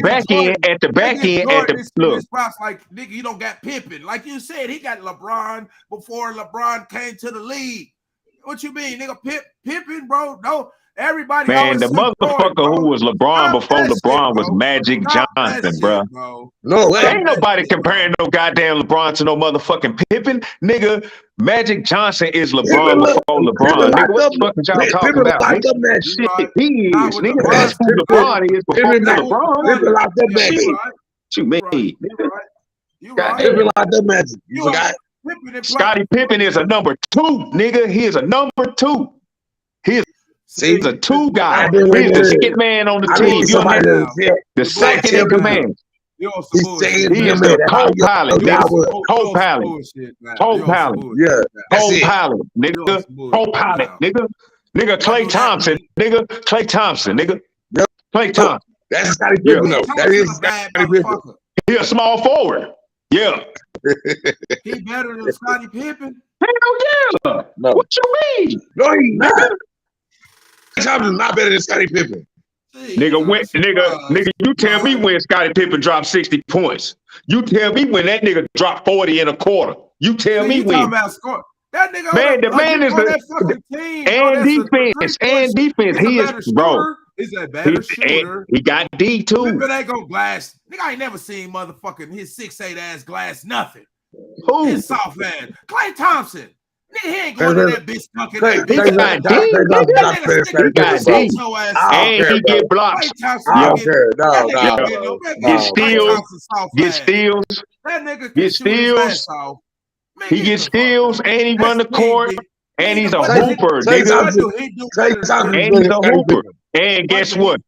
back end, look. Props like nigga, you don't got Pippen. Like you said, he got LeBron before LeBron came to the league. What you mean, nigga? Pippen, bro? No, everybody. Man, the motherfucker who was LeBron before LeBron was Magic Johnson, bro. No way. Ain't nobody comparing no goddamn LeBron to no motherfucking Pippen, nigga. Magic Johnson is LeBron before LeBron. Nigga, what the fuck is y'all talking about? Shit, he is, nigga. That's who LeBron is before LeBron. Pippen locked up Magic. What you mean? You Pippen locked up Magic. You forgot? Scottie Pippen is a number 2, nigga. He is a number 2. He's a 2 guy. He's the second man on the team. You understand? The second in command. He is the co-pilot, nigga. Co-pilot. Yeah. Co-pilot, nigga. Co-pilot, nigga. Nigga, Klay Thompson, nigga. Klay Thompson, nigga. Klay Thompson. That's Scottie Pippen, though. That is Scottie Pippen. He a small forward. Yeah. He better than Scottie Pippen? Hell yeah. No. What you mean? No, he's not. Thompson is not better than Scottie Pippen. Nigga, you tell me when Scottie Pippen dropped 60 points. You tell me when that nigga dropped 40 in a quarter. You tell me when. Talking about score. That nigga, man, the man is that fucking team, and defense. He is, bro. He's a better shooter. He got D too. Pippen ain't gonna glass. Nigga, I ain't never seen motherfucking his 6'8" ass glass nothing. Who? His soft ass. Klay Thompson. Nigga, he ain't going to that bitch dunking. He got D. And he get blocks. I don't care. No. Get steals. That nigga get steals. He gets steals and he run the court. And he's a hooper, nigga. And he's a hooper. And guess what?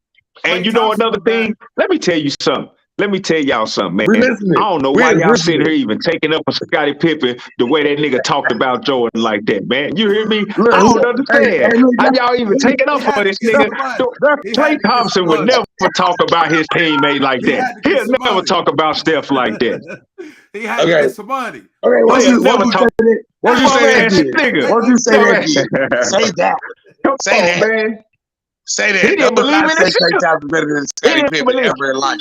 And you know another thing? Let me tell you something. Let me tell y'all something, man. I don't know why y'all sitting here even taking up a Scottie Pippen the way that nigga talked about Jordan like that, man. You hear me? I don't understand. How y'all even taking up for this nigga? Klay Thompson would never talk about his teammate like that. He'll never talk about Steph like that. He had to get some money. Okay, what you say that? Say that. Say that, man. Say that. He didn't believe in himself.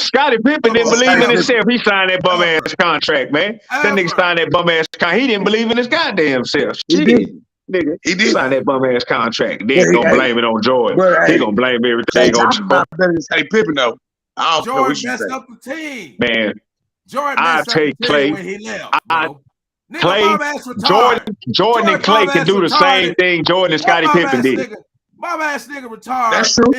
Scottie Pippen didn't believe in himself. He signed that bum ass contract, man. That nigga signed that bum ass contract. He didn't believe in his goddamn self. Nigga, he did sign that bum ass contract. Then he gonna blame it on Jordan. He gonna blame everything on Jordan. Better than Scottie Pippen though. Jordan messed up the team. Man, Jordan messed up the team when he left. Jordan and Klay can do the same thing Jordan and Scottie Pippen did. My ass nigga retired. That's true.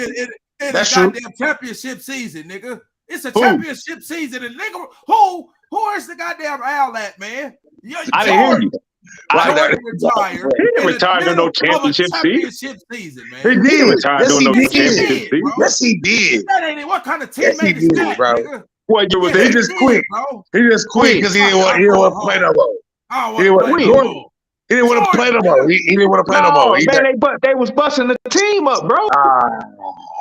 That's a goddamn championship season, nigga. It's a championship season, and nigga, who is the goddamn owl at, man? I didn't hear you. Jordan retired. He didn't retire to no championship season, man. He did. Yes, he did. That ain't what kind of teammate is that, bro? Nigga? What you was He just quit. He just quit because he didn't want to play no more. He didn't want to play no more. He didn't want to play no more. Man, they was busting the team up, bro.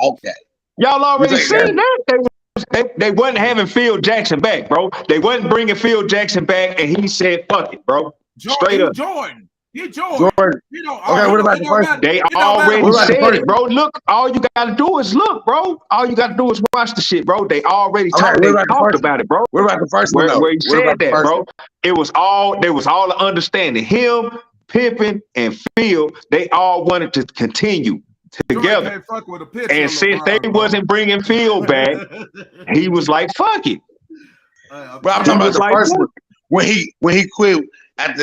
Okay. Y'all already seen that. They wasn't having Phil Jackson back, bro. They wasn't bringing Phil Jackson back, and he said, "Fuck it, bro." Straight up. Jordan. Okay, what about the first? They already said it, bro. Look, all you gotta do is look, bro. All you gotta do is watch the shit, bro. They already talked about it, bro. What about the first one? Where he said that, bro? There was all the understanding. Him, Pippen, and Phil, they all wanted to continue together. And since they wasn't bringing Phil back, he was like, "Fuck it." But I'm talking about the first one when he quit. That's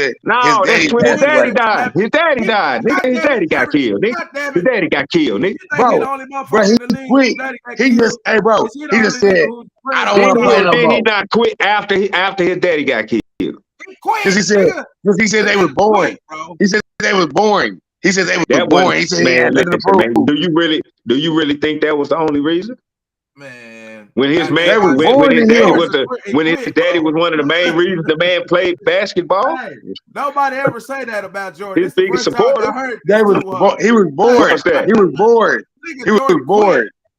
when his daddy died. His daddy died. His daddy got killed. His daddy got killed, nigga. Bro, he quit. He just said, "I don't want to play no more." Then he not quit after his daddy got killed. Because he said they was boring. He said they was boring. He said they was boring. He said, man, do you really think that was the only reason? Man. When his daddy was one of the main reasons the man played basketball. Hey, nobody ever say that about Jordan. His biggest supporter. He was bored. He was bored.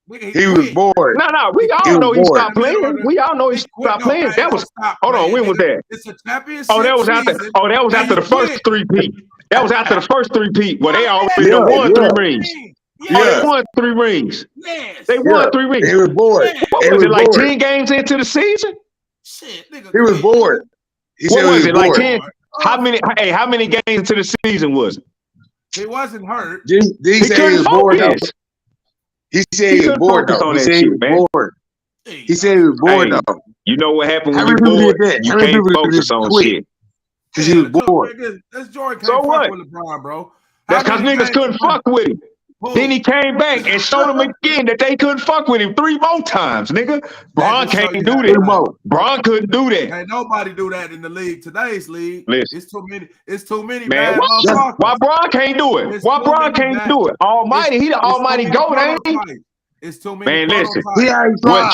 He was bored. No, we all know he stopped playing. We all know he stopped playing. That was when was that? It's a championship. That was after the first three-peat. That was after the first three-peat where they already won 3 rings. They won 3 rings. Yes. They won 3 rings. He was bored. What was it, like 10 games into the season? Shit, nigga. He was bored. He said was it, like 10? How many games into the season was it? He wasn't hurt. He said he was bored, though. He said he was bored, though. He said he was bored. He said he was bored, though. You know what happened when you're bored? You can't focus on shit. Because he was bored. That's Jordan can't fuck with LeBron, bro. That's because niggas couldn't fuck with him. Then he came back and showed them again that they couldn't fuck with him 3 more times, nigga. Bron can't do that. Bron couldn't do that. Ain't nobody do that in the league. Today's league. Listen. It's too many. Man, why Bron can't do it? Why Bron can't do it? Almighty, he the almighty GOAT, ain't he? It's too many. Man, listen. What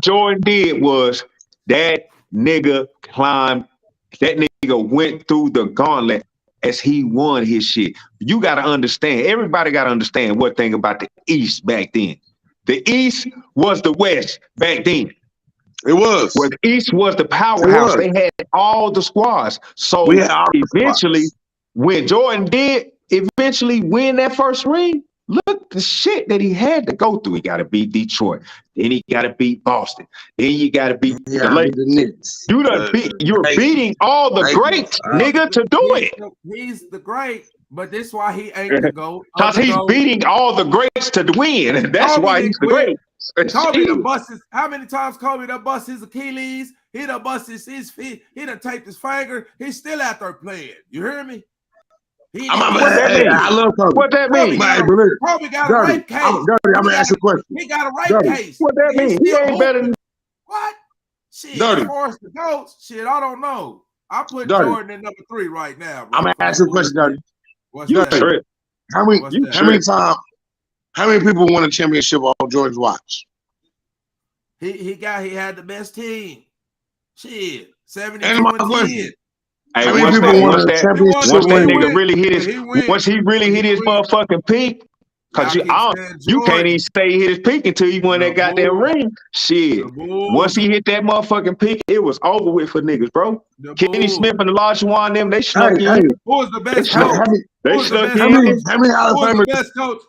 Jordan did was that nigga climbed. That nigga went through the gauntlet as he won his shit. You got to understand, everybody got to understand one thing about the East back then. The East was the West back then. It was. Where the East was the powerhouse. They had all the squads. So eventually, when Jordan did, eventually win that first ring, look the shit that he had to go through. He got to beat Detroit. Then he got to beat Boston. Then you got to beat the Lakers. The Knicks. You're beating all the greats, nigga, to do it. He's the great, but this why he ain't the GOAT. Because he's beating all the greats to win. That's Kobe why he's the great. Kobe done bust his, how many times Kobe done bust his Achilles? He done bust his feet. He done taped his finger. He's still out there playing. You hear me? I love Kobe. What that mean? Kobe got a rape case. I'm gonna ask you a question. He got a rape case. What that mean? He ain't better than what? Shit, Dirty. as far as the GOATs, shit, I don't know. I put Dirty. Jordan in number 3 right now. Bro. I'm gonna ask you a question, Dirty. What's you that? trip. How many people won a championship on Jordan's watch? He had the best team. Shit, 72 And my and 10. question. Hey, How many once people won a that championship? nigga really hit his, once he really hit his motherfucking peak, cause you can't even say he hit his peak until he won that goddamn ring. Shit. Once he hit that motherfucking peak, it was over with for niggas, bro. Kenny Smith and Olajuwon them, they snuck in. Who was the best coach? They snuck in. How many Hall of Famers?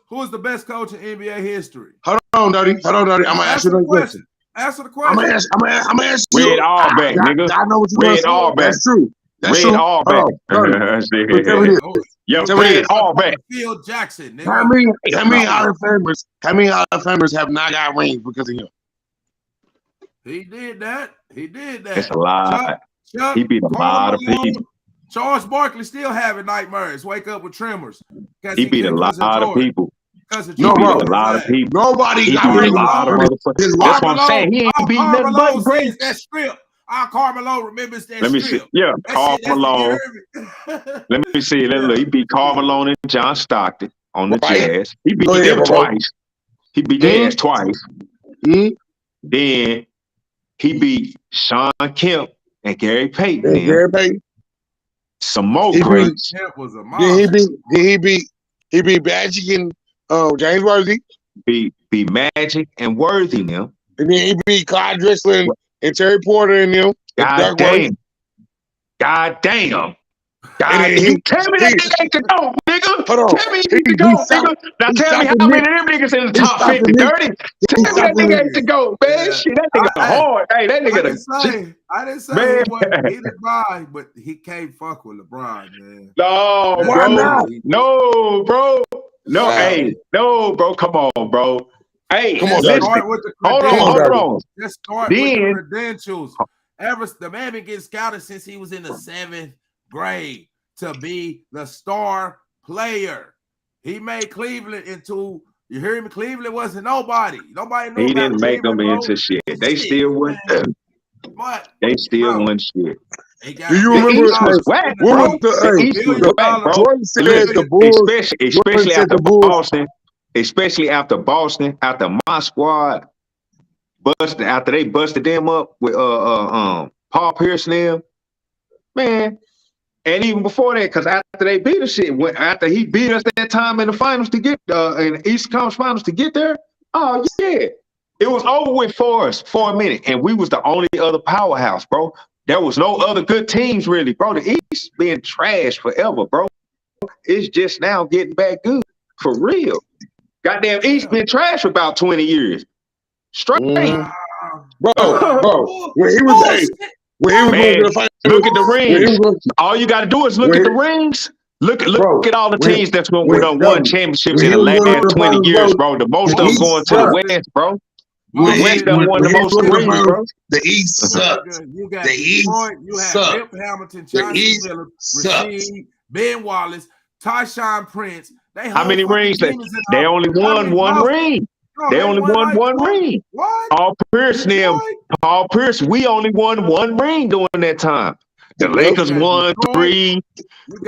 Who was the best coach in NBA history? Hold on, Dirty. I'm gonna ask you the question. Answer the question. I'm gonna ask you. Red Auerbach, nigga. I know what you're Red gonna say. That's true. That's Red true. Auerbach. Yo, Red Auerbach. Phil Jackson. Nigga. How many Hall of Famers have not got rings because of him? He did that. It's a lot. He beat a lot of people. Charles Barkley still having nightmares. Wake up with tremors. He beat a lot of people. No, bro. A lot of people. Nobody got rings. That's what I'm saying. He ain't beating nothing but greats. That strip. Carmelo remembers that Let me strip. see. Yeah, Carmelo. Let me see. Look. He beat Carmelo and John Stockton on the Jazz. He beat them twice. He beat Jazz twice. Then he beat Sean Kemp and Gary Payton. Some more greats. He beat Magic and James Worthy. Beat Magic and Worthy now. And then he beat Clyde Drexler and Terry Porter and them. God damn. You tell me that nigga ain't the GOAT, nigga. Hold on. Tell me he the GOAT, nigga. Now tell me how many of them niggas in the top 50, Dirty. Tell me that nigga ain't the GOAT, man. Shit, that nigga hard. Hey, that nigga I didn't say he didn't buy, but he can't fuck with LeBron, man. No, why bro. not? No, bro. No, hey, no, bro. Come on, bro. Hey, come on, listen. Hold on. Let's start with the credentials. The man been getting scouted since he was in the 7th grade to be the star player. He made Cleveland into, you hear me? Cleveland wasn't nobody. Nobody knew. He didn't make them into shit. They still won. They still won shit. Do you remember Jordan said the Bulls, especially after Boston, after my squad after they busted them up with Paul Pierce and them, man. And even before that, because after they beat us, after he beat us that time in the finals to get in the East Conference Finals to get there, oh yeah, it was over with for us for a minute, and we was the only other powerhouse, bro. There was no other good teams really, bro. The East been trash forever, bro. It's just now getting back good for real. Goddamn East been trash for about 20 years straight, bro. When he was going to the finals, look at the rings. All you got to do is look at the rings. Look at all the teams that's won championships in the last 20 years, bro. The most of them going to the West, bro. The West done won the most rings, bro. The East sucks. You got the East you have sucks. Rip Hamilton, Chauncey Miller, Rasheed, Ben Wallace, Tyshawn Prince. How many rings? They only won one ring. They only won one ring. What? Paul Pierce, we only won one ring during that time. The Lakers won 3.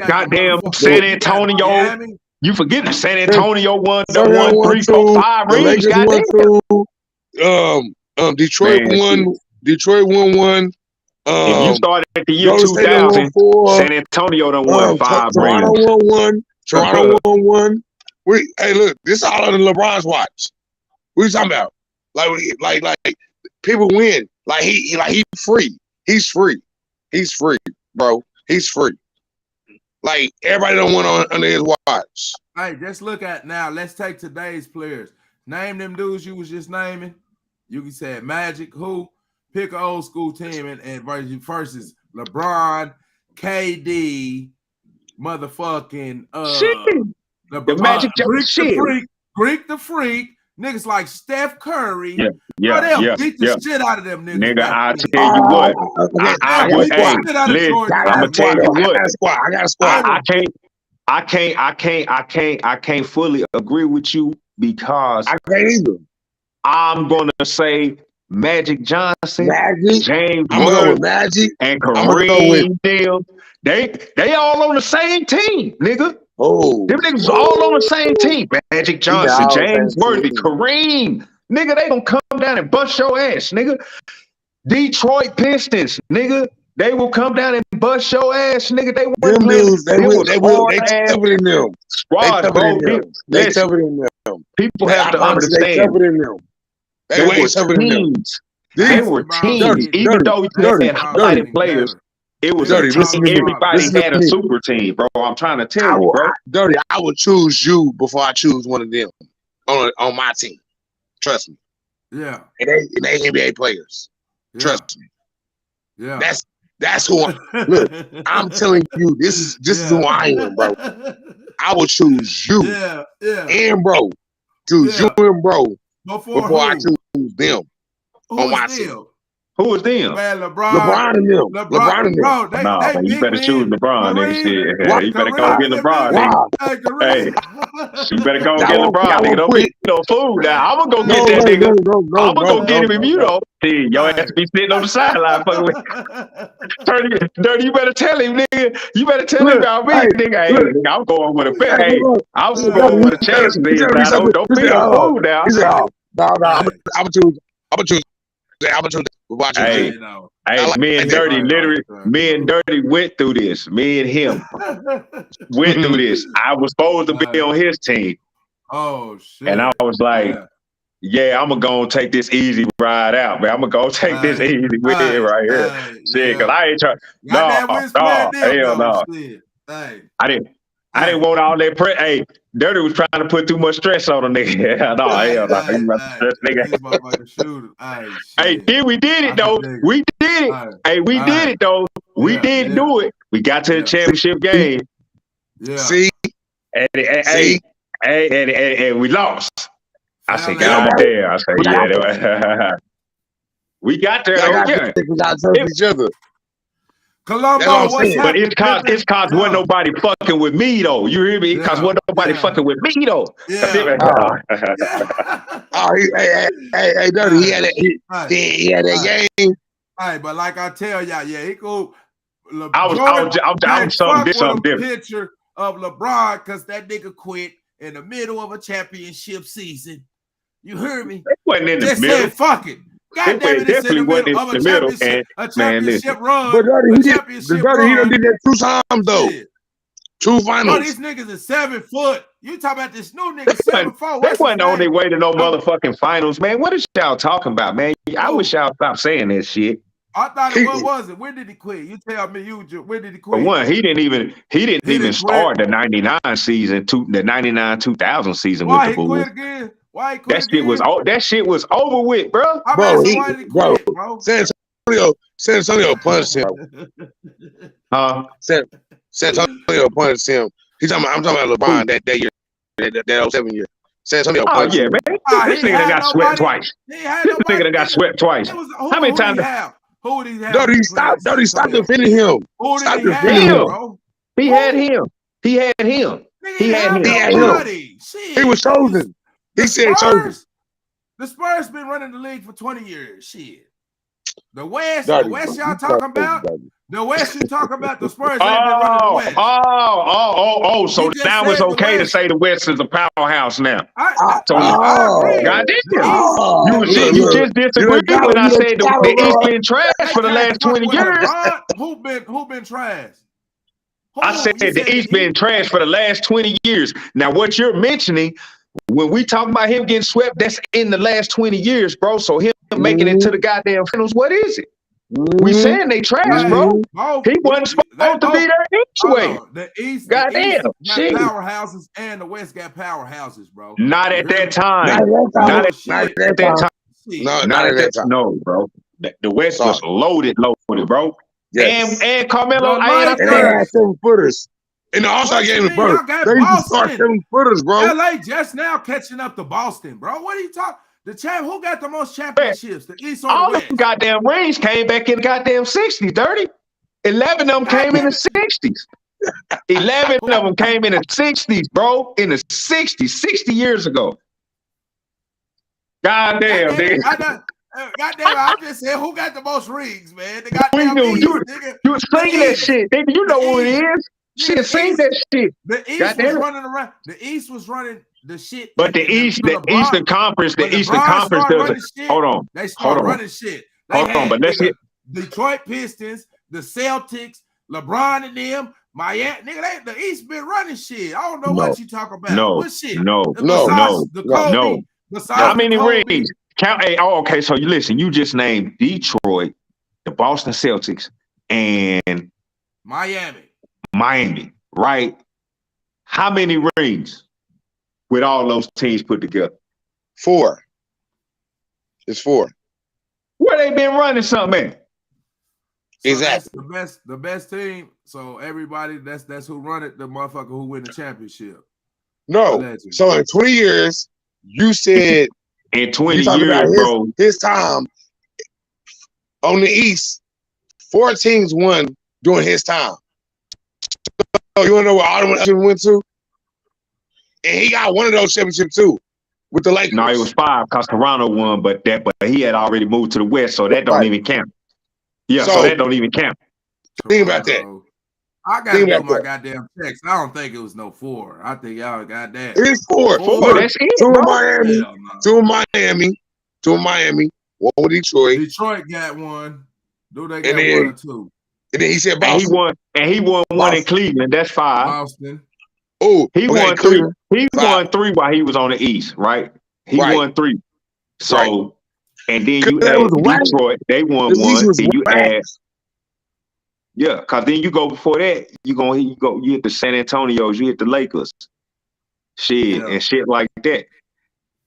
Goddamn San Antonio. You forget that San Antonio won 3, 4, 5 rings. Goddamn. Detroit won. Detroit won one. If you started at the year 2000, San Antonio done won 5 Toronto rings. won one. Toronto won one. Hey, look, this is all under LeBron's watch. What are you talking about? Like people win. Like he free. He's free, bro. He's free. Like everybody don't went on under his watch. Hey, just look at now. Let's take today's players. Name them dudes you was just naming. You can say Magic, who? Pick an old school team and versus LeBron, KD, motherfucking the Magic Greek the Freak, niggas like Steph Curry. Yeah, beat the shit out of them niggas. Nigga, I tell you what. I'm gonna tell you what. I got a squad. I can't fully agree with you because I can't either. I'm gonna say Magic Johnson, James I'm gonna go with Magic and Kareem. They all on the same team, nigga. Oh, them niggas all on the same team. Magic Johnson, James Worthy, Kareem. Nigga, they gonna come down and bust your ass, nigga. Detroit Pistons, nigga. They will come down and bust your ass, nigga. They were playing. They tougher than them. Squad, bro. They tougher than them. People have to understand. They tougher than them. They way tougher than them. They were teams, even though you had highlighted players. It was everybody had a super team, bro. I'm trying to tell you, bro. Dirty, I would choose you before I choose one of them on my team. Trust me. Yeah. And they NBA players. Yeah. Trust me. Yeah. That's who look, I'm telling you, this is who I am, bro. I would choose you. And bro. Choose you and bro before I choose them on my team. Who was them? Man, LeBron and them. LeBron and them. Bro, you better choose LeBron, nigga. Shit. You better go get LeBron, nigga. Hey, you better go get LeBron, nigga. Don't be no fool now. I'm gonna go get that nigga. I'm gonna go get him if you don't. See, your ass be sitting on the sideline fucking with. Dirty, you better tell him, nigga. You better tell him about me, nigga. Hey, nigga, I'm going with a bet. Hey, I'm going with a chance. Don't be a fool now. I'm gonna choose. Hey, me and Dirty me and Dirty went through this. Me and him went through this. I was supposed to be on his team. Oh shit! And I was like, "Yeah, I'm gonna go take this easy ride out, man. I'm gonna go take this easy with it right here, shit. Cause I ain't trying. No, hell no. I didn't want all that press. Hey, Dirty was trying to put too much stress on a nigga. No, hell no. You about to stress nigga. Hey, we did it though. We did it. Hey, we did it though. We did do it. We got to the championship game. Yeah. See? And we lost. I said, God damn. I said, yeah. We got there. We got to each other. Colombo, but it's cause wasn't nobody fucking with me though. You hear me? Cause wasn't nobody fucking with me though. Hey, Dirty, he had that game. Hey, but like I tell y'all, he go. I'm something different. Picture of LeBron because that nigga quit in the middle of a championship season. You heard me? It wasn't in the just middle. Said, fuck it. God damn it, it's in the middle of a championship run. But Dirty, he done did that 2 times though. Shit. 2 finals. Oh, these niggas is 7 foot. You talking about this new nigga 7'4"? They wasn't on their way to no motherfucking finals, man. What is y'all talking about, man? I wish y'all stop saying that shit. I thought what was it? When did he quit? You tell me. When did he quit? For one, he didn't even start the 99 season, the 99-2000 season with the Bulls. Why he quit again? Why he quit that shit was over with, bro. Why did he quit, bro? San Antonio punched him. San Antonio punched him. I'm talking about LeBron that year, that 07 year. San Antonio punched him. Man. This nigga got swept twice. This nigga got swept twice. How many times? Who would he have? Dirty, stop defending him. Stop defending him, bro. He had him. He had him. He was chosen. He said chosen. The Spurs been running the league for 20 years. Shit. The West y'all talking about? The West you talking about? The Spurs ain't been running the West. So now it's okay to say the West is a powerhouse now. I agree. God damn. You just disagreed when I said the East been trash for the last 20 years. Who been trash? I said the East been trash for the last 20 years. Now what you're mentioning, when we talk about him getting swept, that's in the last 20 years, bro. So him making it to the goddamn finals, what is it? We saying they trash, bro. Both, He wasn't supposed to be there anyway. The East Goddamn, got shit. powerhouses and the West got powerhouses, bro. Not at that time. Not at that time. No, not at that time. No, bro. The West was loaded, bro. Yes. And Carmelo, and they had 7-footers. In the All-Star game, bro, they used to start 7-footers, bro. LA just now catching up to Boston, bro. What are you talking? The champ, who got the most championships? The East or the West? All them goddamn rings came back in the goddamn 60s, dirty. 11 of them came in the 60s. 11 of them came in the 60s, bro. In the 60s, 60 years ago. Goddamn, nigga. Goddamn, I just said who got the most rings, man. The goddamn East, nigga. You was singing that shit, nigga. You know who it is. Shit, sing that shit. The East was running around. The East was running the shit. But the Eastern Conference does it. Hold on. They start running shit. But let's get Detroit Pistons, the Celtics, LeBron and them, Miami. Nigga, the East been running shit. I don't know what you talking about. What shit? How many rings? Okay. So you listen. You just named Detroit, the Boston Celtics, and Miami, right? How many rings with all those teams put together? 4. It's 4. Where they been running something at? So exactly. That's the best team. So everybody, that's who run it. The motherfucker who win the championship. No. So in 20 years, you said in 20 years, bro. His time on the East, 4 teams won during his time. So you want to know where all the went to? And he got one of those championships too with the Lakers. No, it was 5 because Toronto won, but he had already moved to the West, so that don't even count. Yeah, so that don't even count. Think about that. I got to do my goddamn checks. I don't think it was no 4. I think y'all got that. It's 4. 4. That's it, 2 in Miami. 2 in Miami. 1 with Detroit. Detroit got 1. Do they got 1 or 2? And then he said Boston. He won 1 in Cleveland. That's 5. Boston. Oh, he won 3. He won 3 while he was on the East, right? He won 3. So, and then you add Detroit. They won 1. Then you add, because then you go before that. You hit the San Antonios. You hit the Lakers. Shit and shit like that.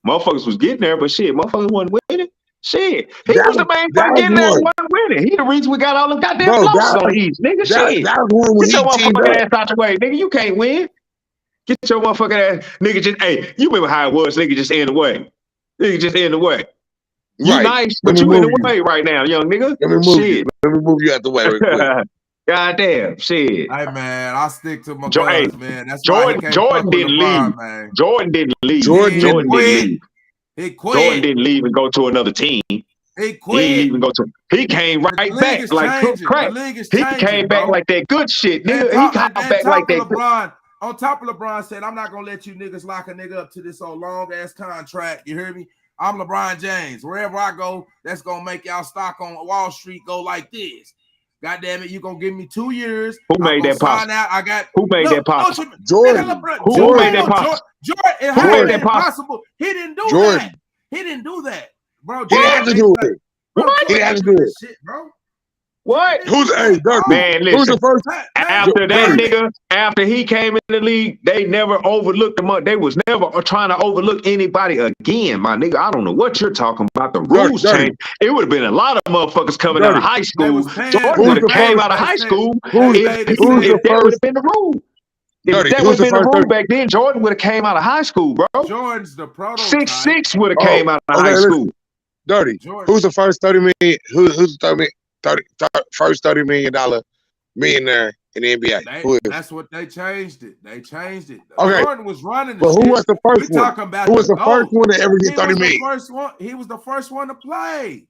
Motherfuckers was getting there, but shit, motherfuckers wasn't winning. Shit, he was the main person getting there and wasn't winning. He the reason we got all them goddamn losses on the East, nigga. Shit, that was one when get your motherfucking ass out the way, nigga. You can't win. Get your motherfucking ass, nigga. Just you remember how it was, nigga? Just in the way, nigga. Just in the way. You nice, but you in the way right now, young nigga. Let me move you out the way real quick. Goddamn, shit. Hey man, I stick to my guns, man. That's Jordan didn't leave. Man. Jordan didn't leave. Jordan didn't leave. He quit. Jordan didn't leave and go to another team. He quit. He didn't even go to. He came right back like crack. He came back like that good shit, nigga. He came back like that. LeBron, on top of LeBron said, "I'm not gonna let you niggas lock a nigga up to this old long ass contract." You hear me? I'm LeBron James. Wherever I go, that's gonna make y'all stock on Wall Street go like this. God damn it, you gonna give me 2 years. Who made that possible? Who made that possible? Jordan. Who made that possible? Jordan made that possible. He didn't do that. He didn't do that, bro. He didn't have to do it. He didn't have to do it. Shit, bro. What? Who's man? Listen. Who's the first? After that nigga, after he came in the league, they never overlooked him. They was never trying to overlook anybody again, my nigga. I don't know what you're talking about. The rules changed. It would have been a lot of motherfuckers coming out of high school. Jordan would have came out of high school. If that would have been the rule. If that would have been the rule back then, Jordan would have came out of high school, bro. Jordan's the prototype. 6'6" would have came out of high school. Dirty. Who's the first $30 million? Who's the first $30 million millionaire in the NBA? That's what they changed it. They changed it. Okay. Jordan was running. But who was the first one? Who was the first one to ever get 30 million? He was the first one to play.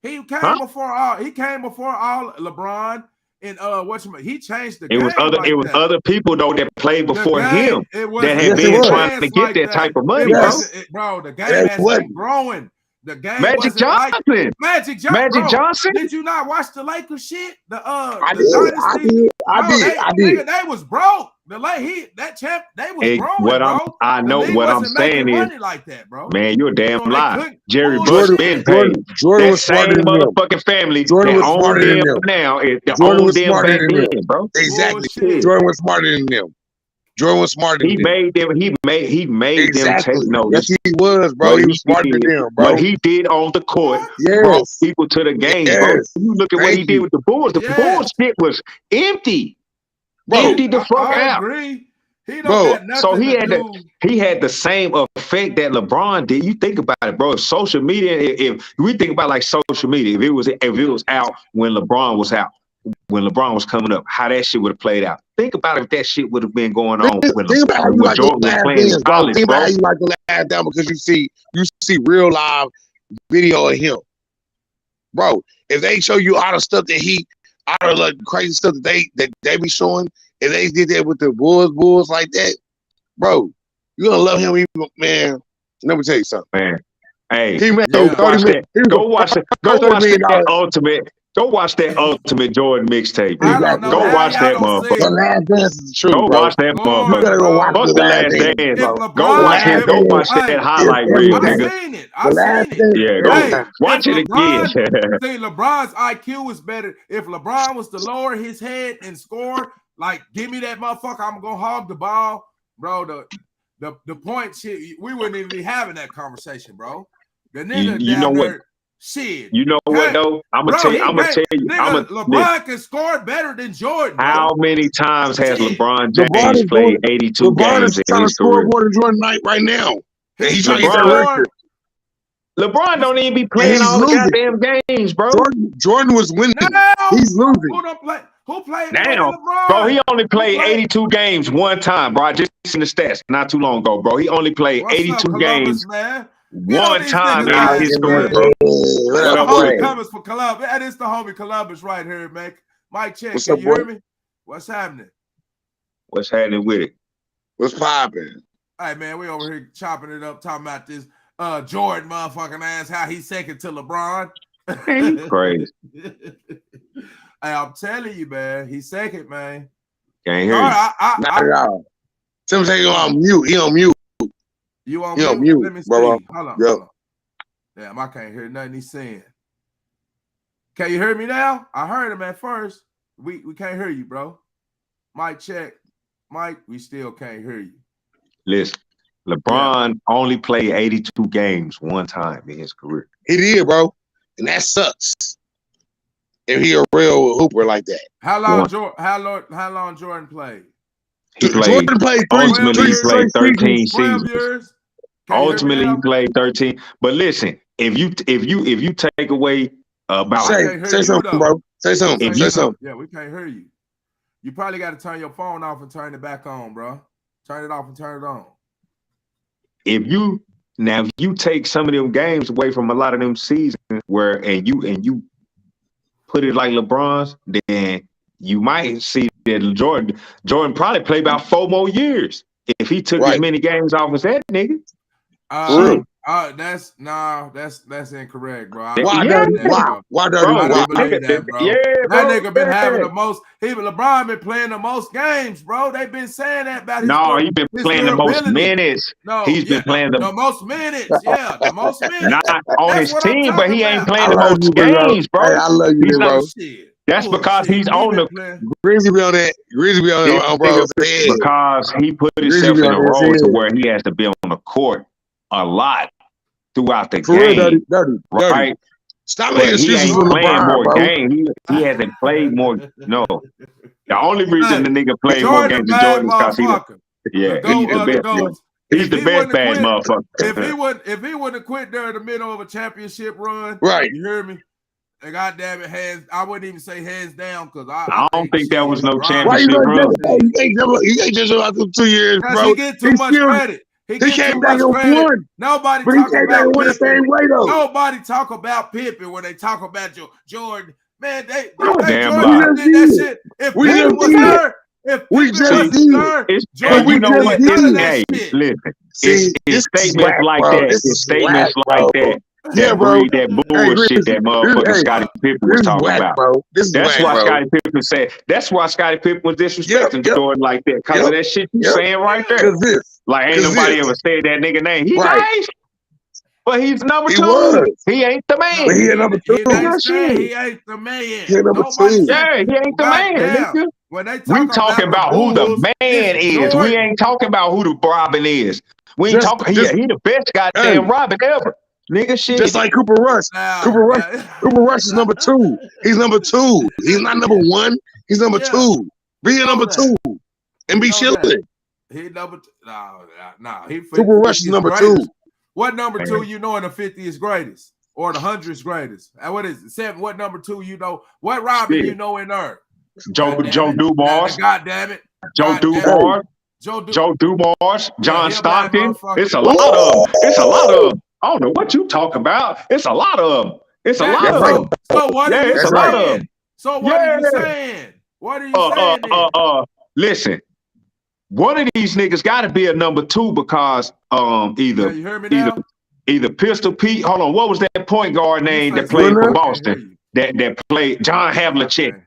He came before all. He came before all LeBron and he changed the game. It was other people though that played before him that had been trying to get that type of money, bro. The game has been growing. The game Magic Johnson. Magic Johnson. Did you not watch the Lakers shit? I did. They was broke. that champ, they was growing, what bro. I know the league what I'm wasn't saying making is, money like that, bro. man, you're a damn So they lie. couldn't Jerry Buss bullshit. been paid. Jordan That was same smarter than them. motherfucking family Jordan that was owned smarter than them them. now, that Jordan owned was them smarter back than them. then, bro. Exactly. Bullshit. Jordan was smarter than them. Jordan was smarter than He them. made them. He made them Exactly. take notice. Yes, he was, bro. What He was smarter than did, them, bro. what he did on the court What? brought Yes. people to the game, bro. Yes. You look at what Thank he did you. with the Bulls. The Yes. Bulls shit was empty. Bro, Empty the fuck I out. agree. He don't Bro, got nothing So he to had do. he had the same effect that LeBron did. You think about it, bro. If social media, if we think about like social media, if it was out when LeBron was out, when LeBron was coming up, how that shit would have played out. Think about if that shit would have been going on when think about how you like the Jordan was last playing in dance, bro. college, Think about bro. how you like the last dance because you see real live video of him, bro. If they show you all the stuff all of the crazy stuff that they be showing, if they did that with the Bulls like that, bro, you're gonna love him, even, man. Let me tell you something, Man, hey, he made go 30 watch million. that. Go watch $30 million. that ultimate. Go watch that ultimate Jordan mixtape. I don't Exactly. know Go how watch y'all that don't see The motherfucker. it, bro. last dance is the truth, Go bro. watch that You motherfucker. gotta go watch Fuck the the last last dance, dance. If bro. Go LeBron, watch The it. last Go dance watch hey, that highlight is reel, everything. nigga. I seen it. The last dance. Yeah, go Hey, watch if it again. see, LeBron's IQ is better. If LeBron was to lower his head and score, like, give me that motherfucker, I'm gonna hog the ball, bro. The point shit, we wouldn't even be having that conversation, bro. The nigga You know down what? there, shit. You know what though? I'm gonna tell you. Nigga, LeBron can score better than Jordan, bro. How many times has Shit. LeBron LeBron James is played doing. 82 LeBron games is in trying to his score career? more than Jordan Knight right now. And he's trying to get that LeBron- record. LeBron don't even be And playing he's all the losing. goddamn games, bro. Jordan was winning. Now, He's losing. who played more than Now, LeBron? bro, he only played played? 82 games one time, bro. I just seen the stats not too long ago, bro. He only played What's 82 up, games Columbus, man? Get on one these time niggas' in his ass, career, man. bro. This What the up, homie boy? Columbus for Columbus. That is the homie Columbus right here, man. Mike, check. What's Can up, you boy? hear me? What's happening? What's happening with it? What's popping? Hey, man, we over here chopping it up, talking about this Jordan motherfucking ass, how he's second to LeBron. Man, you crazy. Hey, I'm telling you, man, he's second, man. Can't hear Sorry, you. Not at all. Tim say he on mute. He on mute. You on He on mute? mute, Let me see. bro. Hold on. Yep. Hold on. Damn, I can't hear nothing he's saying. Can you hear me now? I heard him at first. We can't hear you, bro. Mike, check. Mike, we still can't hear you. Listen, LeBron only played 82 games one time in his career. He did, bro. And that sucks. If he a real hooper like that. How long Jordan played? He played. Jordan played Ultimately, he played 13 12 seasons. years. Can you hear me Ultimately, he now? played 13. But listen, if you take away about Say something, bro. Say something. Say something. Yeah, we can't hear you. You probably got to turn your phone off and turn it back on, bro. Turn it off and turn it on. if you take some of them games away from a lot of them seasons and you put it like LeBron's, then you might see that Jordan probably played about 4 more years if he took as many games off as that nigga. That's incorrect, bro. Why, Dirty? Why? Why, Dirty? I don't Why? believe that, bro. That nigga been having the most. LeBron been playing the most games, bro. They've been saying that about his. No, he's been playing the most minutes. No, he's been playing the most minutes. Yeah, the most minutes. Not on his team, but he ain't playing the love most you, bro. games, bro. Hey, I love you, bro. That's because he's on the Grizzly be on that. Grizzly be on bro's head. because he put himself in a role to where he has to be on the court a lot throughout the game. Right? Stop making excuses for LeBron, bro. Games. He hasn't played more. No. The only reason the nigga played more games than Jordan is because he's the best bad motherfucker. If he wouldn't have quit there in the middle of a championship run, right? You hear me? And goddamn it, I wouldn't even say hands down because I don't think that was no championship run. You ain't just about 2 years, bro. He get too much credit. He came back and won. Nobody talk about Pippen. The same way, though. Nobody talk about Pippen when they talk about Jordan. Man, they Jordan did that shit. If Pippen was there, Jordan, you know what? Listen, it's statements like that. It's statements like that Yeah, that bro. breed that Hey, bullshit listen, that motherfucking hey, Scottie Pippen this was is talking whack, about. bro. This is That's whack, why bro. Scottie Pippen said. That's why Scottie Pippen was disrespecting Yep. Jordan like that because of that shit you saying right there. Cause Like ain't nobody ever said that nigga name. He right. nice, but he's number He 2. was. He ain't the No, But man. he at number two. he ain't saying Shit. he ain't the man. He at number Nobody 2. said, Yeah, he ain't the man, goddamn. nigga. When they We talk talking about the about who the Bulls, man it's is. We Jordan. ain't talking about who the Robin is. We ain't Just talking. He the best hey, goddamn Robin ever, nigga. Shit. just like Cooper Rush. Now, Cooper Rush is number 2. He's number 2. He's not number 1. He's number yeah, 2. Be a number 2 and be chilling. He number no. He Cooper Rush is 50th number greatest. 2. What number 2 you know in the 50th greatest or the 100th greatest? And what is it? 7? What number 2 you know? What Robin you know in there? Joe Dumars. God damn it. Joe Dumars. Joe Dumars. John Stockton. It's a lot of them. It's a lot of them. I don't know what you talking about. It's a lot of them. It's a lot of them. So what are you it's a saying? lot of them. So what are you saying? What are you saying then? Listen, one of these niggas got to be a number 2 because You hear me now? either Pistol Pete. Hold on, what was that point guard name that played for Boston? That played John Havlicek.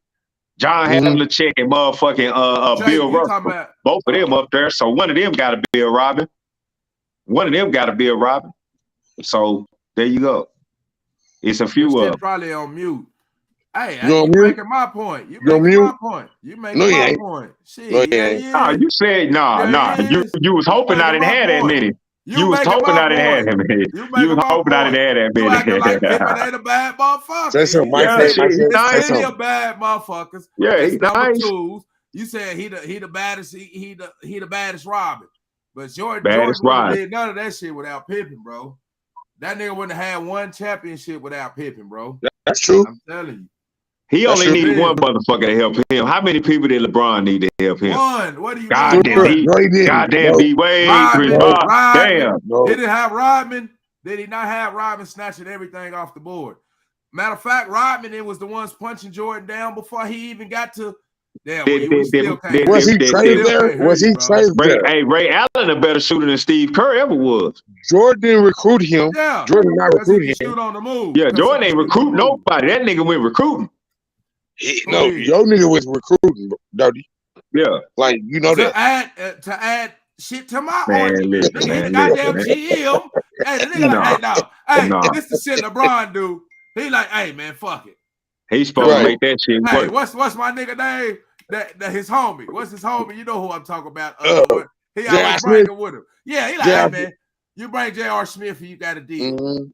John Havlicek and motherfucking Bill Russell. Both of them up there. So one of them got to be a Robin. One of them got to be a Robin. So there you go. It's a few of them. Probably on mute. Hey, you making my point. You making my point. You making my point. Shit, no, nah, you said nah. You was hoping I didn't have that many. You was hoping I didn't have that many. You was hoping I didn't have that many. You acting like Pippen ain't a bad motherfucker. Say something, Mike. There's Say plenty of bad motherfuckers. Yeah, he's number nice. 2s. You said he the baddest. He the baddest Robin. But Jordan wouldn't did none of that shit without Pippen, bro. That nigga wouldn't have had one championship without Pippen, bro. That's true. I'm telling you. He only needed one motherfucker to help him. How many people did LeBron need to help him? One. What do you mean? Goddamn D Wade, Chris Bosh. Damn. He didn't have Rodman. Did he not have Rodman snatching everything off the board? Matter of fact, Rodman was the ones punching Jordan down before he even got to. Damn, was he traded there? Was he traded there? Hey, Ray Allen a better shooter than Steve Kerr ever was. Jordan didn't recruit him. Yeah. Jordan not recruiting him. Shoot on the move. Yeah, Jordan ain't recruiting nobody. That nigga went recruiting. No, your nigga was recruiting, Dirty. Yeah. Like, you know to add shit to my argument. Listen, goddamn GM. Hey, the nigga this the shit LeBron do. He like, hey man, fuck it. He's supposed to make that shit work. Hey, what's my nigga name? That his homie. What's his homie? You know who I'm talking about. He always bring it with him. Yeah, he like, hey man, you bring J.R. Smith and you got a deal.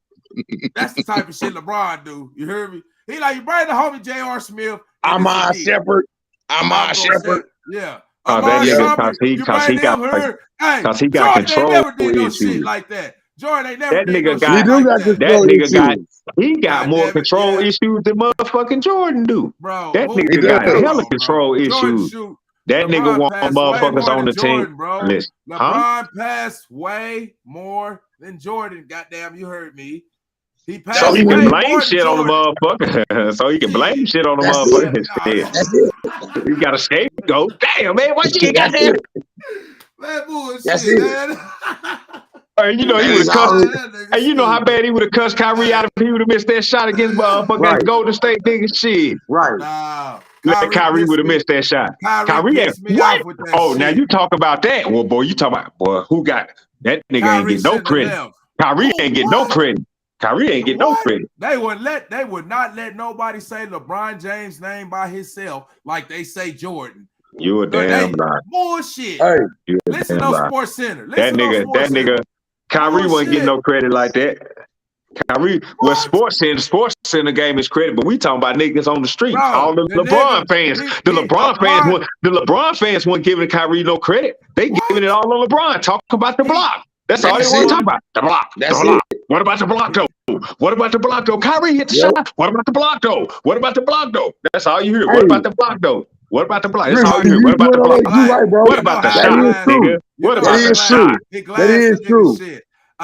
That's the type of shit LeBron do. You hear me? He like, you bring the homie J.R. Smith. Amon Shepherd. Yeah. That nigga, because he got control issues like that. Jordan ain't never that nigga got more control issues than motherfucking Jordan do. Bro, that nigga got hella control issues. That nigga want motherfuckers on the team. LeBron passed way more than Jordan. Goddamn, you heard me. He passed. So he can blame shit on the motherfucker. So he can blame shit on the motherfucker. He got a scapegoat. Damn, man, what you got there? Man, bullshit, man. And you know he would have cussed. And you know how bad he would have cussed Kyrie out if he would have missed that shot against motherfucking Golden State nigga shit. Right. Kyrie would have missed that shot. Kyrie ain't what? Oh, now you talk about that. Well, boy, you talk about who got that nigga ain't getting no credit. Kyrie ain't getting no credit. Kyrie ain't getting no credit. They would not let nobody say LeBron James' name by himself like they say Jordan. You a damn lie. Bullshit. Hey, listen to Sports Center. That nigga, Kyrie wasn't getting no credit like that. Kyrie, well, Sports Center game is credit, but we talking about niggas on the street. All the LeBron fans, the LeBron fans weren't giving Kyrie no credit. They giving it all on LeBron. Talk about the block. That's all they want to talk about. The block. That's it. What about the block though? What about the block though? Kyrie hit the shot. What about the block though? What about the block though? That's all you hear. What about the block though? What about the block? That's all you hear. What about the block? What about the shot, nigga? What about the shot? That is true.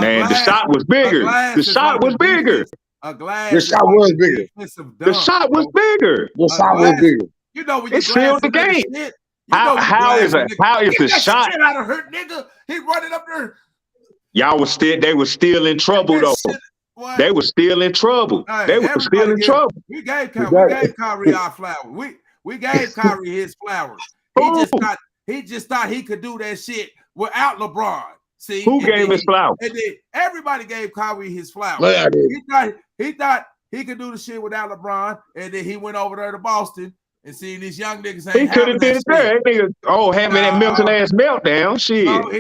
Man, the shot was bigger. The shot was bigger. The shot was bigger. The shot was bigger. The shot was bigger. You know when it sealed the game. How is the shot? Shit out of hurt nigga. He running up there. They was still in trouble though. They were still in trouble. Hey, They were still in trouble. We gave Kyrie our flowers. We gave Kyrie his flowers. He just thought he could do that shit without LeBron. See, who gave his flowers? And then everybody gave Kyrie his flowers. Yeah, I did. He thought he could do the shit without LeBron, and then he went over there to Boston and see these young niggas ain't. He could have did it there. That nigga, having that Milton ass meltdown. Shit. No,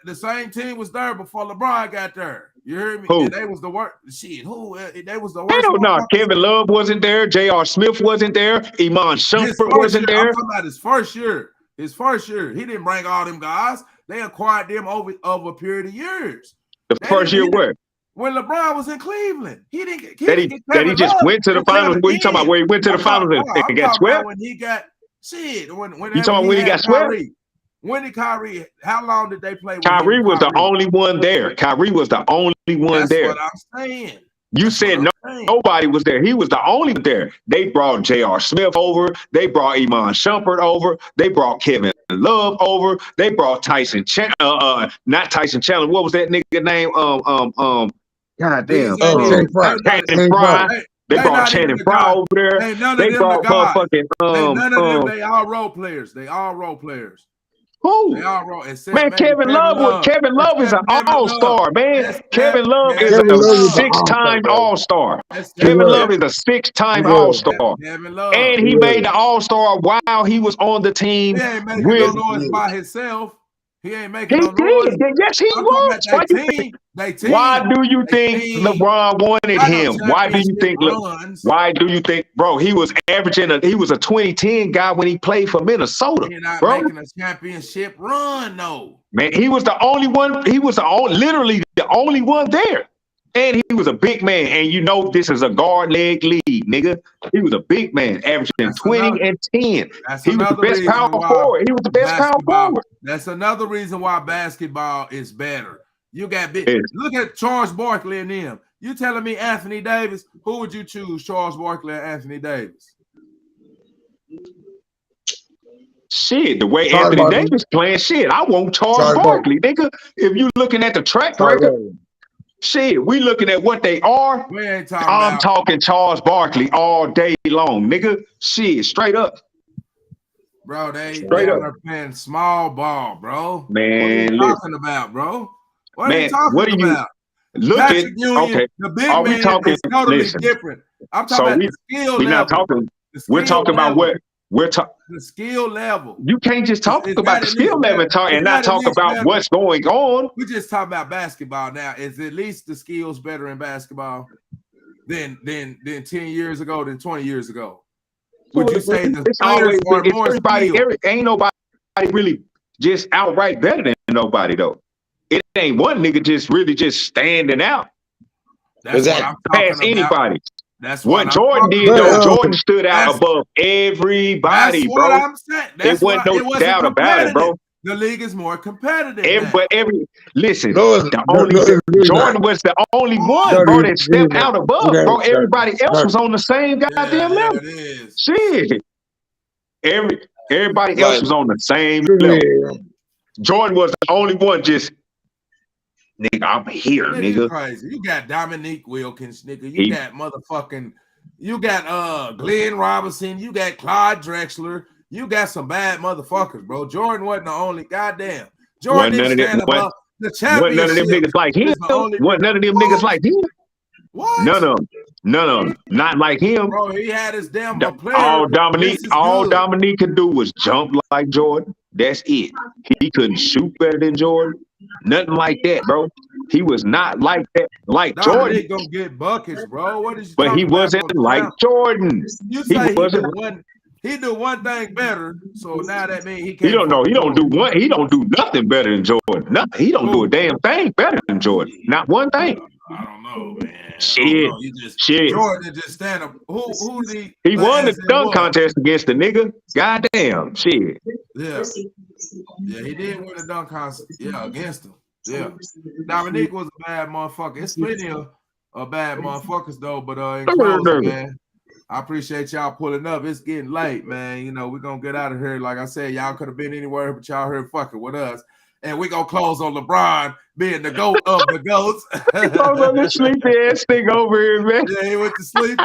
the same team was there before LeBron got there. You heard me? Who? And they was the worst. Shit, who? They was the worst. Hell no. Kevin Love wasn't there. J.R. Smith wasn't there. Iman Shumpert wasn't there. I'm talking about his first year. His first year. He didn't bring all them guys. They acquired them over a period of years. The first year where? When LeBron was in Cleveland. He didn't get that he just went to the finals. What are you talking about? Where he went to the finals and got swept? When he got shit. When you talking about when he got swept? When did Kyrie? How long did they play? Kyrie was the only one there. Kyrie was the only one there. That's what I'm saying. You said nobody was there. He was the only one there. They brought J.R. Smith over. They brought Iman Shumpert over. They brought Kevin Love over. They brought Tyson Chandler. Not Tyson Chandler. What was that nigga name? Goddamn. Channing Frye. They brought Channing Frye over there. They brought motherfucking. None of them. They all role players. They all role players. Who? They all role. Man, Kevin Love is an all-star, man. Kevin Love is a 6-time all-star. Kevin Love is a 6-time all-star. And he made the all-star while he was on the team. He ain't making no noise by himself. He ain't making no noise. Yes, he was. Why do you think LeBron wanted him? Why do you think, bro, he was he was a 2010 guy when he played for Minnesota. He's not bro. making a championship run, no. Man, he was the only one. He was literally the only one there. And he was a big man. And you know this is a guard leg league, nigga. He was a big man, averaging 20 and 10. He was the best power forward. He was the best power forward. That's another reason why basketball is better. You got big. Look at Charles Barkley and them. You telling me Anthony Davis? Who would you choose, Charles Barkley or Anthony Davis? Shit, the way Anthony Davis playing, shit, I want Charles Barkley, nigga. If you looking at the track record, shit, we looking at what they are. I'm talking Charles Barkley all day long, nigga. Shit, straight up. Bro, they are playing small ball, bro. Man, what are you talking about, bro? What are you talking about? Look at the big man is totally different. I'm talking about the skill level. Not talking. We're talking about what we're talking. The skill level. You can't just talk about the skill level and not talk about what's going on. We just talk about basketball now. Is at least the skills better in basketball than 10 years ago, than 20 years ago? Would you say the players are more skilled? Ain't nobody really just outright better than nobody though. It ain't one nigga just standing out. That's what I'm talking past anybody. That's what Jordan did though. Jordan stood out above everybody, bro. That's what I'm saying. There wasn't no doubt about it, bro. The league is more competitive. Listen, Jordan was the only one, bro, that stepped out above, bro. Everybody else was on the same goddamn level. Shit. Everybody else was on the same level. Jordan was the only one just, nigga, I'm here, nigga. Crazy. You got Dominique Wilkins, nigga. You got Glenn Robinson. You got Clyde Drexler. You got some bad motherfuckers, bro. Jordan wasn't the only. Goddamn. Jordan didn't stand above the championship. None of them niggas like him. None of them niggas like him. What? None of them. Not like him. Bro, he had his damn player. All Dominique could do was jump like Jordan. That's it. He couldn't shoot better than Jordan. Nothing like that, bro. He was not like that. Like Jordan. Gonna get buckets, bro. What is? But he wasn't like Jordan. You say he do one thing better, so now that means he can't. He don't know. He don't do nothing better than Jordan. Nothing. He don't do a damn thing better than Jordan. Not one thing. I don't know, man. Shit. Jordan just stand up. Who he won the dunk contest against the nigga. Goddamn. Shit. Yeah. Yeah, he did win the dunk contest. Yeah, against him. Yeah. Dominique was a bad motherfucker. It's plenty of bad motherfuckers though, but in closing, man. I appreciate y'all pulling up. It's getting late, man. You know, we're gonna get out of here. Like I said, y'all could have been anywhere, but y'all here fucking with us. And we gonna close on LeBron being the GOAT of the GOATs. Close on this sleepy ass thing over here, man. Yeah, he went to sleep.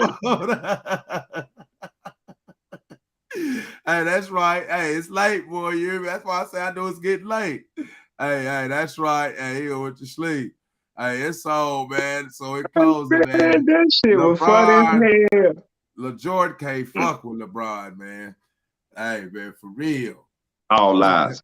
Hey, that's right. Hey, it's late, boy. That's why I say I know it's getting late. Hey, that's right. Hey, he went to sleep. Hey, it's on, man. So it closes, man. That shit was funny as hell. LeJordan can't fuck with LeBron, man. Hey, man, for real. All lies.